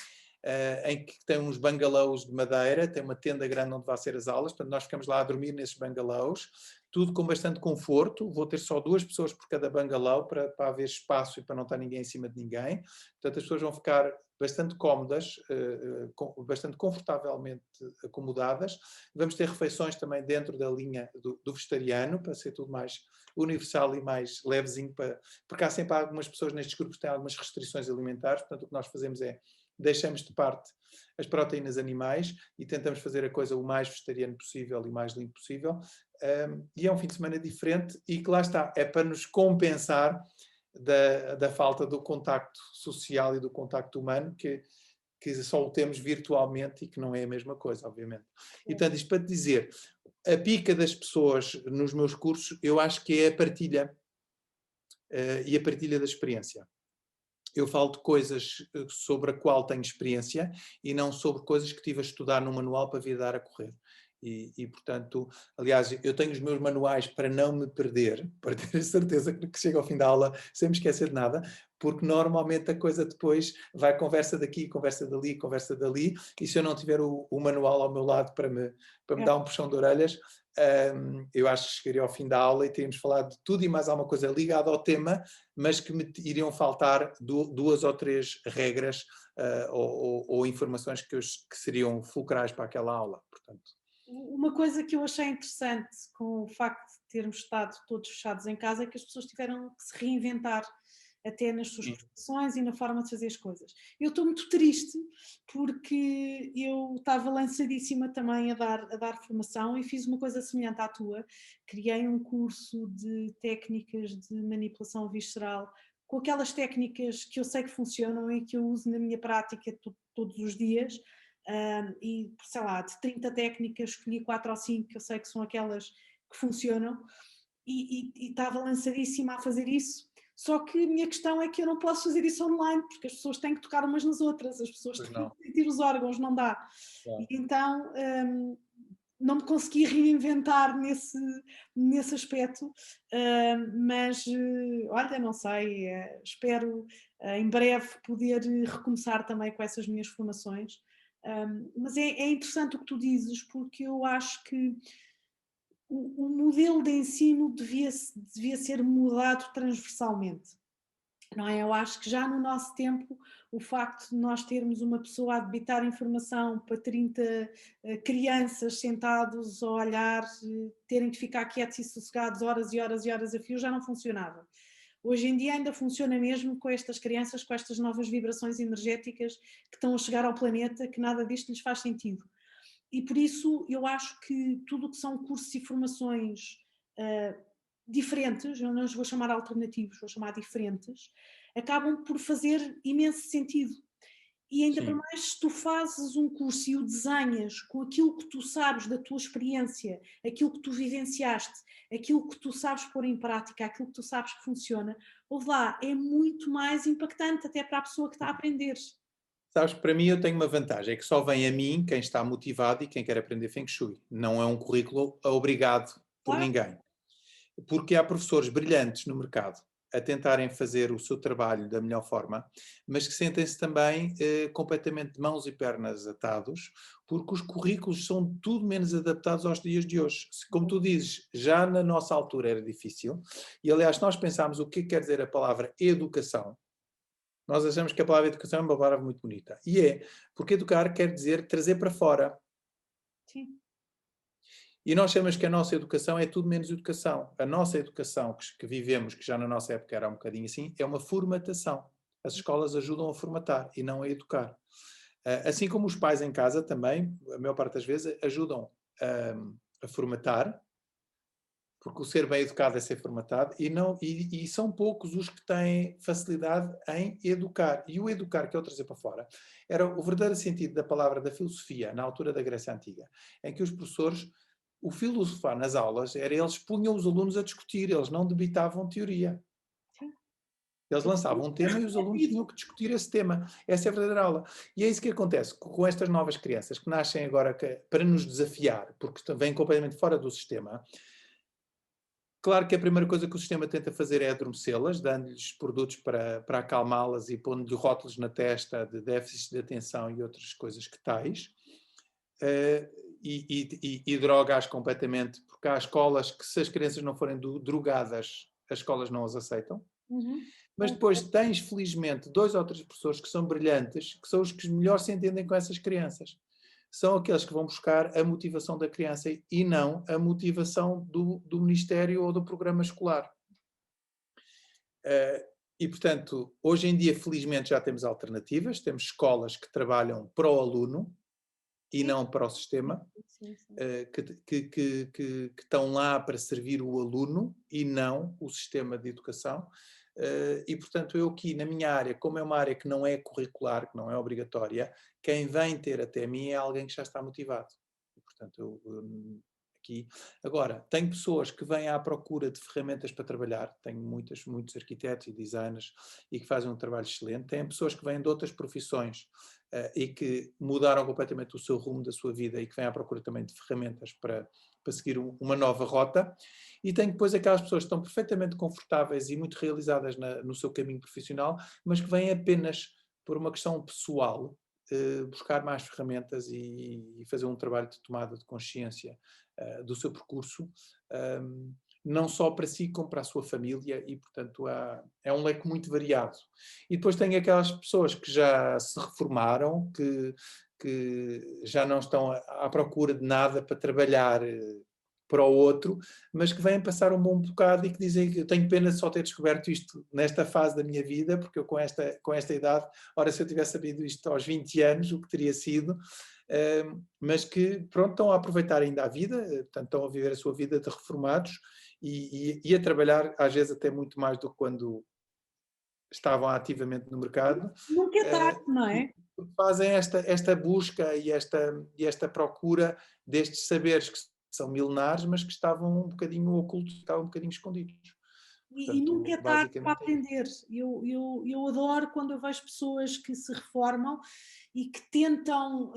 em que tem uns bungalows de madeira, tem uma tenda grande onde vão ser as aulas, portanto nós ficamos lá a dormir nesses bungalows, tudo com bastante conforto, vou ter só 2 pessoas por cada bungalow para haver espaço e para não estar ninguém em cima de ninguém, portanto as pessoas vão ficar bastante cómodas, bastante confortavelmente acomodadas. Vamos ter refeições também dentro da linha do vegetariano, para ser tudo mais universal e mais levezinho, porque há sempre algumas pessoas nestes grupos que têm algumas restrições alimentares, portanto o que nós fazemos é deixamos de parte as proteínas animais e tentamos fazer a coisa o mais vegetariano possível e mais limpo possível, e é um fim de semana diferente e que lá está, é para nos compensar da falta do contacto social e do contacto humano que só o temos virtualmente e que não é a mesma coisa, obviamente. E portanto, isto para te dizer, a pica das pessoas nos meus cursos, eu acho que é a partilha e a partilha da experiência. Eu falo de coisas sobre a qual tenho experiência e não sobre coisas que estive a estudar no manual para vir dar a correr. Portanto, aliás, eu tenho os meus manuais para não me perder, para ter a certeza que chego ao fim da aula sem me esquecer de nada, porque normalmente a coisa depois vai conversa daqui, conversa dali, e se eu não tiver o manual ao meu lado para me dar um puxão de orelhas, eu acho que chegaria ao fim da aula e teríamos falado de tudo e mais alguma coisa ligada ao tema, mas que me iriam faltar duas ou três regras ou informações que seriam fulcrais para aquela aula. Portanto,
uma coisa que eu achei interessante com o facto de termos estado todos fechados em casa é que as pessoas tiveram que se reinventar até nas suas
sim.
profissões e na forma de fazer as coisas. Eu estou muito triste porque eu estava lançadíssima também a dar formação e fiz uma coisa semelhante à tua. Criei um curso de técnicas de manipulação visceral com aquelas técnicas que eu sei que funcionam e que eu uso na minha prática todos os dias. E, sei lá, de 30 técnicas escolhi 4 ou 5 que eu sei que são aquelas que funcionam e estava lançadíssima a fazer isso. Só que a minha questão é que eu não posso fazer isso online, porque as pessoas têm que tocar umas nas outras, as pessoas
Pois
têm
não.
que sentir os órgãos, não dá.
Claro.
E então não me consegui reinventar nesse aspecto, mas olha, não sei, espero em breve poder recomeçar também com essas minhas formações. Mas é interessante o que tu dizes, porque eu acho que o modelo de ensino devia ser mudado transversalmente. Não é? Eu acho que já no nosso tempo o facto de nós termos uma pessoa a debitar informação para 30 crianças sentados a olhar, terem que ficar quietos e sossegados horas e horas e horas a fio, já não funcionava. Hoje em dia ainda funciona mesmo com estas crianças, com estas novas vibrações energéticas que estão a chegar ao planeta, que nada disto lhes faz sentido. E por isso eu acho que tudo o que são cursos e formações diferentes, eu não os vou chamar alternativos, vou chamar diferentes, acabam por fazer imenso sentido. E ainda para
Sim.
mais, se tu fazes um curso e o desenhas com aquilo que tu sabes da tua experiência, aquilo que tu vivenciaste, aquilo que tu sabes pôr em prática, aquilo que tu sabes que funciona, ouve lá, é muito mais impactante até para a pessoa que está a aprender.
Sabes, para mim eu tenho uma vantagem, é que só vem a mim quem está motivado e quem quer aprender Feng Shui. Não é um currículo obrigado por
Claro,
ninguém. Porque há professores brilhantes no mercado a tentarem fazer o seu trabalho da melhor forma, mas que sentem-se também completamente de mãos e pernas atados, porque os currículos são tudo menos adaptados aos dias de hoje. Como tu dizes, já na nossa altura era difícil, e aliás, nós pensámos o que quer dizer a palavra educação. Nós achamos que a palavra educação é uma palavra muito bonita. E é, porque educar quer dizer trazer para fora.
sim.
E nós achamos que a nossa educação é tudo menos educação. A nossa educação que vivemos, que já na nossa época era um bocadinho assim, é uma formatação. As escolas ajudam a formatar e não a educar. Assim como os pais em casa também, a maior parte das vezes, ajudam a formatar, porque o ser bem educado é ser formatado, e são poucos os que têm facilidade em educar. E o educar, que é o trazer para fora, era o verdadeiro sentido da palavra da filosofia, na altura da Grécia Antiga, em que os professores, o filosofar nas aulas, era eles punham os alunos a discutir, eles não debitavam teoria.
Sim.
Eles lançavam um tema e os alunos tinham que discutir esse tema. Essa é a verdadeira aula. E é isso que acontece com estas novas crianças que nascem agora para nos desafiar, porque vêm completamente fora do sistema. Claro que a primeira coisa que o sistema tenta fazer é adormecê-las, dando-lhes produtos para acalmá-las e pondo-lhe rótulos na testa de déficit de atenção e outras coisas que tais. E droga-as completamente, porque há escolas que, se as crianças não forem drogadas, as escolas não as aceitam.
Uhum.
Mas depois tens, felizmente, 2 ou 3 professores que são brilhantes, que são os que melhor se entendem com essas crianças. São aqueles que vão buscar a motivação da criança e não a motivação do Ministério ou do programa escolar. Portanto, hoje em dia, felizmente, já temos alternativas. Temos escolas que trabalham para o aluno e
Sim,
não para o sistema,
sim, sim.
que estão lá para servir o aluno e não o sistema de educação. Portanto, eu aqui na minha área, como é uma área que não é curricular, que não é obrigatória, quem vem ter até mim é alguém que já está motivado. E, portanto, aqui. Agora, tenho pessoas que vêm à procura de ferramentas para trabalhar, tenho muitos arquitetos e designers e que fazem um trabalho excelente, tenho pessoas que vêm de outras profissões e que mudaram completamente o seu rumo da sua vida e que vêm à procura também de ferramentas para seguir uma nova rota, e tenho depois aquelas pessoas que estão perfeitamente confortáveis e muito realizadas no seu caminho profissional, mas que vêm apenas por uma questão pessoal, buscar mais ferramentas e fazer um trabalho de tomada de consciência do seu percurso, não só para si como para a sua família, e portanto é um leque muito variado. E depois tem aquelas pessoas que já se reformaram, que já não estão à procura de nada para trabalhar para o outro, mas que vêm passar um bom bocado e que dizem que eu tenho pena de só ter descoberto isto nesta fase da minha vida, porque eu com esta idade, ora, se eu tivesse sabido isto aos 20 anos, o que teria sido, mas que, pronto, estão a aproveitar ainda a vida, portanto, estão a viver a sua vida de reformados e a trabalhar, às vezes, até muito mais do que quando estavam ativamente no mercado.
Nunca é tarde, não é?
Fazem esta busca e esta procura destes saberes que são milenares, mas que estavam um bocadinho ocultos, estavam um bocadinho escondidos.
E nunca
Portanto,
é tarde para
basicamente é isso.
aprender. Eu adoro quando eu vejo pessoas que se reformam e que tentam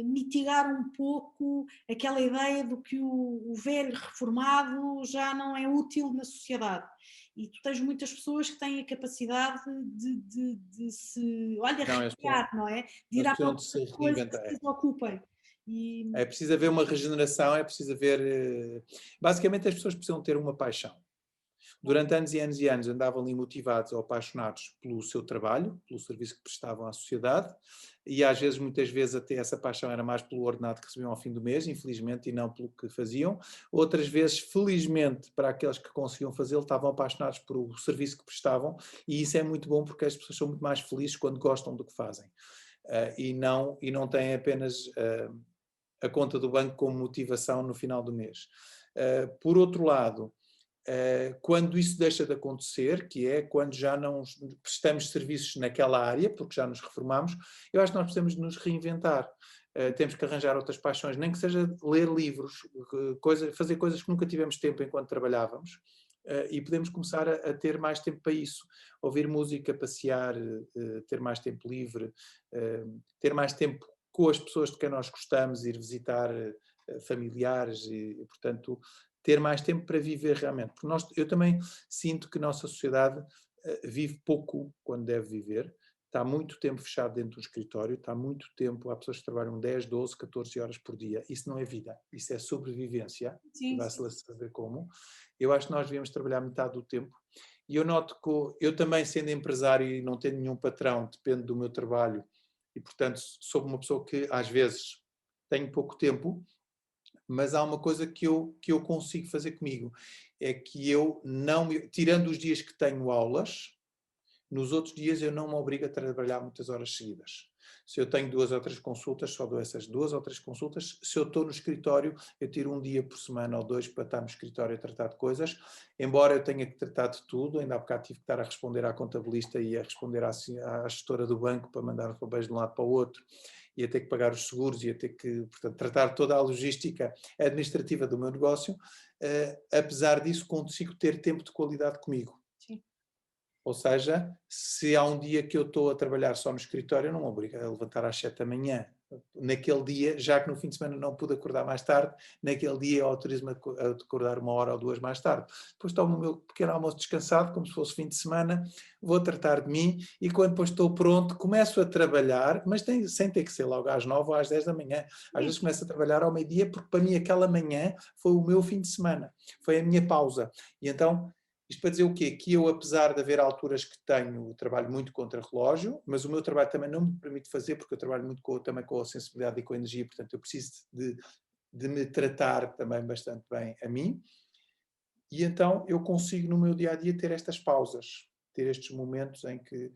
mitigar um pouco aquela ideia de que o velho reformado já não é útil na sociedade. E tu tens muitas pessoas que têm a capacidade de se, olha,
Não,
recriar, não é? De ir
eles
à
precisam
procura
de se
de coisas que
reinventar.
se ocupem. E,
É preciso haver uma regeneração, é preciso haver... Basicamente, as pessoas precisam ter uma paixão. Durante anos e anos e anos andavam ali motivados ou apaixonados pelo seu trabalho, pelo serviço que prestavam à sociedade, e às vezes, muitas vezes, até essa paixão era mais pelo ordenado que recebiam ao fim do mês, infelizmente, e não pelo que faziam. Outras vezes, felizmente, para aqueles que conseguiam fazê-lo, estavam apaixonados por o serviço que prestavam, e isso é muito bom porque as pessoas são muito mais felizes quando gostam do que fazem. E não têm apenas a conta do banco como motivação no final do mês. Por outro lado, quando isso deixa de acontecer, que é quando já não prestamos serviços naquela área, porque já nos reformamos, eu acho que nós precisamos nos reinventar. Temos que arranjar outras paixões, nem que seja ler livros, fazer coisas que nunca tivemos tempo enquanto trabalhávamos, e podemos começar a ter mais tempo para isso. Ouvir música, passear, ter mais tempo livre, ter mais tempo com as pessoas de quem nós gostamos, ir visitar familiares e, portanto, ter mais tempo para viver realmente. Porque eu também sinto que a nossa sociedade vive pouco quando deve viver, está muito tempo fechado dentro do escritório, está muito tempo, há pessoas que trabalham 10, 12, 14 horas por dia. Isso não é vida, isso é sobrevivência, e
sim,
vai-se
sim.
lá saber como. Eu acho que nós devemos trabalhar metade do tempo. E eu noto que eu também, sendo empresário e não tendo nenhum patrão, depende do meu trabalho, e portanto sou uma pessoa que às vezes tenho pouco tempo, mas há uma coisa que eu consigo fazer comigo, é que eu não, tirando os dias que tenho aulas, nos outros dias eu não me obrigo a trabalhar muitas horas seguidas. Se eu tenho 2 ou 3 consultas, só dou essas 2 ou 3 consultas. Se eu estou no escritório, eu tiro um dia por semana ou 2 para estar no escritório a tratar de coisas, embora eu tenha que tratar de tudo. Ainda há bocado tive que estar a responder à contabilista e a responder à gestora do banco para mandar os papéis de um lado para o outro, ia ter que pagar os seguros, ia ter que, portanto, tratar toda a logística administrativa do meu negócio. Apesar disso, consigo ter tempo de qualidade comigo.
Sim.
Ou seja, se há um dia que eu estou a trabalhar só no escritório, eu não me obrigo a levantar às 7 da manhã. Naquele dia, já que no fim de semana não pude acordar mais tarde, naquele dia eu autorizo-me a acordar 1 hora ou 2 mais tarde. Depois tomo o meu pequeno almoço descansado, como se fosse fim de semana, vou tratar de mim e quando depois estou pronto, começo a trabalhar, mas sem ter que ser logo às 9 ou às 10 da manhã. Às vezes começo a trabalhar ao meio-dia, porque para mim aquela manhã foi o meu fim de semana, foi a minha pausa. E então... Isto para dizer o quê? Que eu, apesar de haver alturas que tenho, trabalho muito contra relógio, mas o meu trabalho também não me permite fazer, porque eu trabalho muito também com a sensibilidade e com a energia, portanto eu preciso de me tratar também bastante bem a mim, e então eu consigo no meu dia-a-dia ter estas pausas, ter estes momentos em que,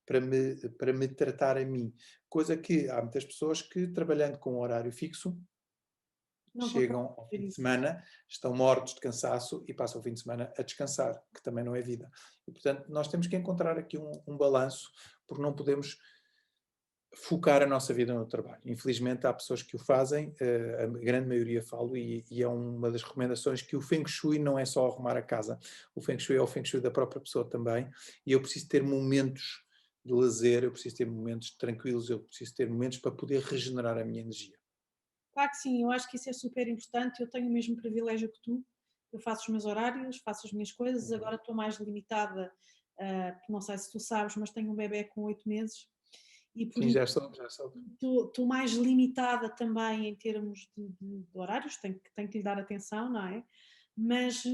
para me tratar a mim, coisa que há muitas pessoas que, trabalhando com um horário fixo,
Não consegue
chegam ao
ver
fim de
isso.
semana, estão mortos de cansaço e passam o fim de semana a descansar, que também não é vida. E, portanto, nós temos que encontrar aqui um balanço, porque não podemos focar a nossa vida no trabalho. Infelizmente há pessoas que o fazem, a grande maioria falo, e é uma das recomendações que o Feng Shui não é só arrumar a casa, o Feng Shui é o Feng Shui da própria pessoa também, e eu preciso ter momentos de lazer, eu preciso ter momentos tranquilos, eu preciso ter momentos para poder regenerar a minha energia.
Claro que sim, eu acho que isso é super importante. Eu tenho o mesmo privilégio que tu. Eu faço os meus horários, faço as minhas coisas.
Uhum.
Agora estou mais limitada, não sei se tu sabes, mas tenho um bebê com 8 meses e por
Sim,
isso
já soube, já soube.
estou mais limitada também em termos de horários. Tenho que lhe dar atenção, não é? Mas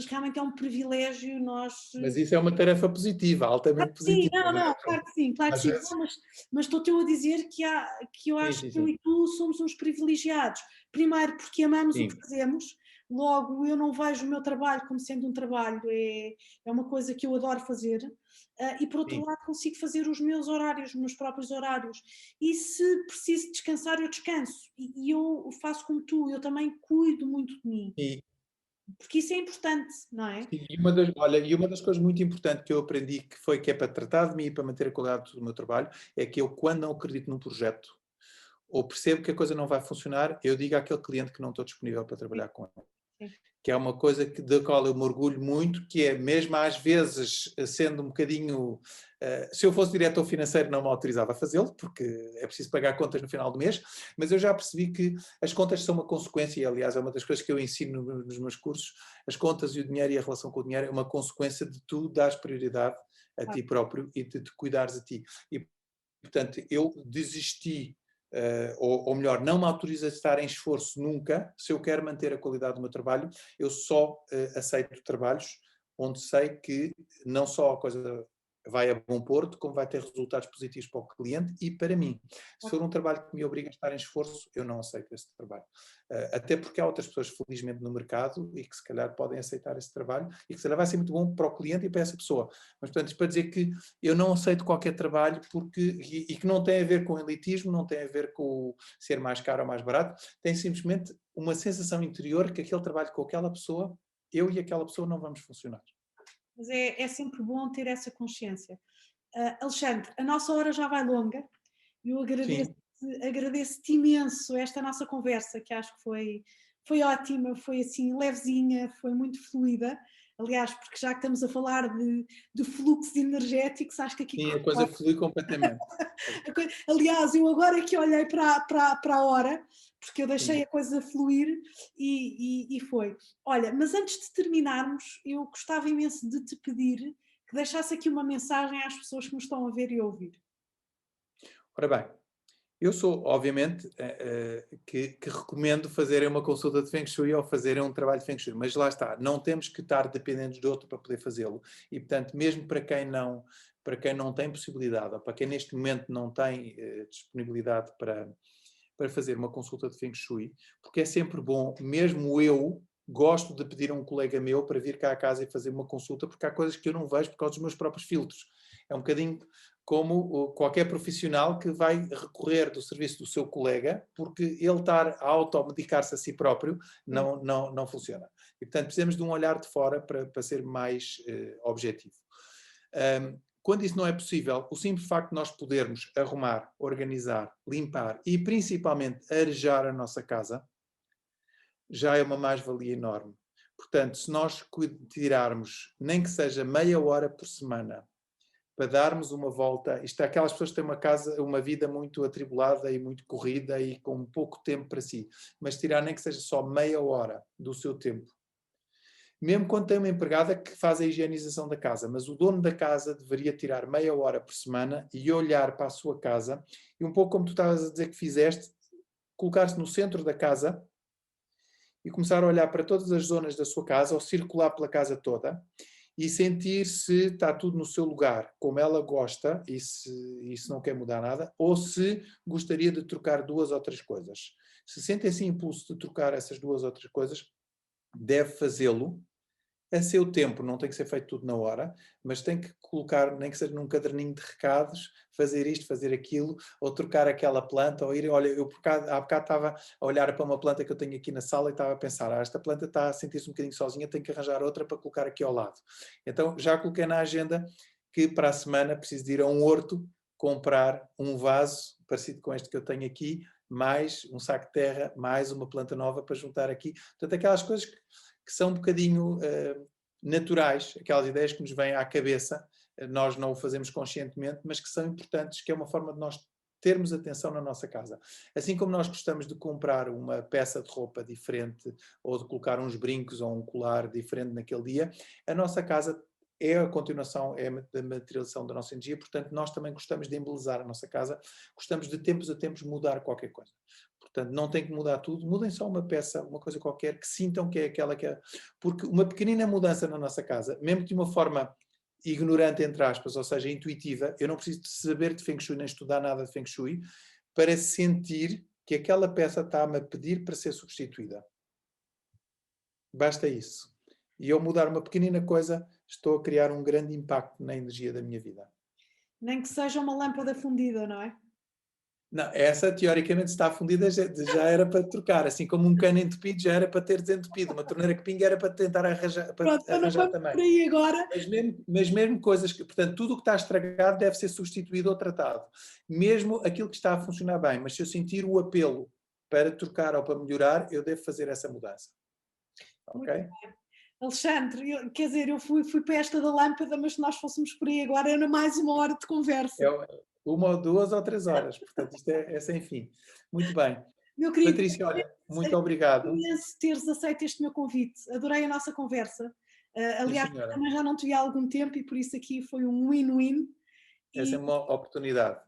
realmente é um privilégio nós.
Mas isso é uma tarefa positiva,
Claro
altamente
que sim,
positiva,
não,
não é?
não, claro
Portanto,
que sim, claro que
às
sim.
vezes.
Não, mas estou-te eu a dizer que eu
Sim,
acho
sim,
que eu
sim.
e tu somos uns privilegiados. Primeiro porque amamos o que
Sim,
fazemos, logo eu não vejo o meu trabalho como sendo um trabalho, é uma coisa que eu adoro fazer, e por outro
sim.
lado consigo fazer os meus horários, os meus próprios horários. E se preciso descansar, eu descanso. E eu faço como tu, eu também cuido muito de mim,
E,
porque isso é importante, não é?
sim, e uma das coisas muito importantes que eu aprendi que é para tratar de mim e para manter a qualidade do meu trabalho, é que eu, quando não acredito num projeto, ou percebo que a coisa não vai funcionar, eu digo àquele cliente que não estou disponível para
Sim,
trabalhar com ele.
sim.
Que é uma coisa da qual eu me orgulho muito, que é mesmo às vezes sendo um bocadinho. Se eu fosse diretor financeiro não me autorizava a fazê-lo, porque é preciso pagar contas no final do mês, mas eu já percebi que as contas são uma consequência, e aliás é uma das coisas que eu ensino nos meus cursos, as contas e o dinheiro e a relação com o dinheiro é uma consequência de tu dares prioridade a
Claro.
ti próprio e de te cuidares a ti. E, portanto, eu desisti, ou melhor, não me autorizo a estar em esforço nunca, se eu quero manter a qualidade do meu trabalho, eu só aceito trabalhos onde sei que não só a coisa vai a bom porto, como vai ter resultados positivos para o cliente e para mim. Se for um trabalho que me obriga a estar em esforço, eu não aceito esse trabalho. Até porque há outras pessoas, felizmente, no mercado e que se calhar podem aceitar esse trabalho e que se calhar vai ser muito bom para o cliente e para essa pessoa. Mas, portanto, isto para dizer que eu não aceito qualquer trabalho e que não tem a ver com elitismo, não tem a ver com ser mais caro ou mais barato, tem simplesmente uma sensação interior que aquele trabalho com aquela pessoa, eu e aquela pessoa não vamos funcionar.
Mas é sempre bom ter essa consciência. Alexandre, a nossa hora já vai longa. Eu
Sim,
agradeço-te imenso esta nossa conversa, que acho que foi ótima, foi assim levezinha, foi muito fluida. Aliás, porque já que estamos a falar de fluxos energéticos, acho que aqui
sim,
corre.
a coisa flui completamente.
Aliás, eu agora é que olhei para a hora, porque eu deixei
Sim.
a coisa fluir e foi. Olha, mas antes de terminarmos, eu gostava imenso de te pedir que deixasse aqui uma mensagem às pessoas que nos estão a ver e a ouvir.
Ora bem, eu sou, obviamente, que recomendo fazerem uma consulta de Feng Shui ou fazerem um trabalho de Feng Shui, mas lá está, não temos que estar dependentes de outro para poder fazê-lo. E, portanto, mesmo para quem não tem possibilidade, ou para quem neste momento não tem disponibilidade para fazer uma consulta de Feng Shui, porque é sempre bom, mesmo eu gosto de pedir a um colega meu para vir cá à casa e fazer uma consulta, porque há coisas que eu não vejo por causa dos meus próprios filtros. É um bocadinho como qualquer profissional que vai recorrer do serviço do seu colega, porque ele estar a automedicar-se a si próprio
Sim,
não funciona. E, portanto, precisamos de um olhar de fora para ser mais objetivo. Quando isso não é possível, o simples facto de nós podermos arrumar, organizar, limpar e principalmente arejar a nossa casa já é uma mais-valia enorme. Portanto, se nós tirarmos, nem que seja meia hora por semana, para darmos uma volta, isto é aquelas pessoas que têm uma vida muito atribulada e muito corrida e com pouco tempo para si, mas tirar nem que seja só meia hora do seu tempo, mesmo quando tem uma empregada que faz a higienização da casa, mas o dono da casa deveria tirar meia hora por semana e olhar para a sua casa e um pouco como tu estavas a dizer que fizeste, colocar-se no centro da casa e começar a olhar para todas as zonas da sua casa ou circular pela casa toda e sentir se está tudo no seu lugar, como ela gosta e se não quer mudar nada, ou se gostaria de trocar duas ou três coisas. Se sente esse impulso de trocar essas duas ou três coisas, deve fazê-lo a seu tempo, não tem que ser feito tudo na hora, mas tem que colocar, nem que seja num caderninho de recados, fazer isto, fazer aquilo, ou trocar aquela planta, ou ir, olha, eu há bocado estava a olhar para uma planta que eu tenho aqui na sala e estava a pensar, esta planta está a sentir-se um bocadinho sozinha, tenho que arranjar outra para colocar aqui ao lado. Então já coloquei na agenda que para a semana preciso de ir a um horto comprar um vaso parecido com este que eu tenho aqui, mais um saco de terra, mais uma planta nova para juntar aqui. Portanto, aquelas coisas que são um bocadinho naturais, aquelas ideias que nos vêm à cabeça, nós não o fazemos conscientemente, mas que são importantes, que é uma forma de nós termos atenção na nossa casa. Assim como nós gostamos de comprar uma peça de roupa diferente, ou de colocar uns brincos ou um colar diferente naquele dia, a nossa casa é a continuação, é a materialização da nossa energia, portanto nós também gostamos de embelezar a nossa casa, gostamos de tempos a tempos mudar qualquer coisa. Portanto, não tem que mudar tudo, mudem só uma peça, uma coisa qualquer, que sintam que é aquela que é... Porque uma pequenina mudança na nossa casa, mesmo de uma forma ignorante, entre aspas, ou seja, intuitiva, eu não preciso de saber de Feng Shui, nem estudar nada de Feng Shui, para sentir que aquela peça está-me a pedir para ser substituída. Basta isso. E eu mudar uma pequenina coisa, estou a criar um grande impacto na energia da minha vida.
Nem que seja uma lâmpada fundida, não é?
Não, essa teoricamente está fundida, já era para trocar, assim como um cano entupido já era para ter desentupido, uma torneira que pinga era para tentar arranjar,
Pronto, então não vamos
também.
por aí agora.
Mas mesmo coisas que, portanto, tudo o que está estragado deve ser substituído ou tratado. Mesmo aquilo que está a funcionar bem, mas se eu sentir o apelo para trocar ou para melhorar, eu devo fazer essa mudança. Ok?
Alexandre, quer dizer, eu fui para esta da lâmpada, mas se nós fôssemos por aí agora era mais uma hora de conversa.
Uma ou 2 ou 3 horas, portanto isto é sem fim. Muito bem.
Meu querido,
Patrícia, olha, muito obrigado.
Imenso teres aceito este meu convite, adorei a nossa conversa. Aliás,
Sim,
também já não te vi há algum tempo e por isso aqui foi um win-win.
Essa é uma oportunidade.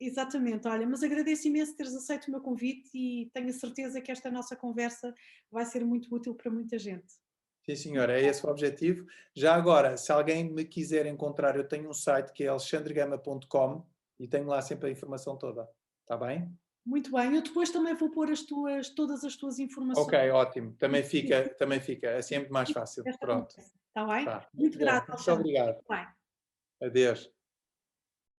Exatamente, olha, mas agradeço imenso teres aceito o meu convite e tenho a certeza que esta nossa conversa vai ser muito útil para muita gente.
Sim, senhora, é esse o objetivo. Já agora, se alguém me quiser encontrar, eu tenho um site que é alexandregama.com e tenho lá sempre a informação toda. Está bem?
Muito bem, eu depois também vou pôr todas as tuas informações.
Ok, ótimo. Também fica. Assim é muito mais fácil. Pronto.
Está bem?
Tá.
Muito grata,
Muito
Alexandre.
obrigado.
Bem.
Adeus.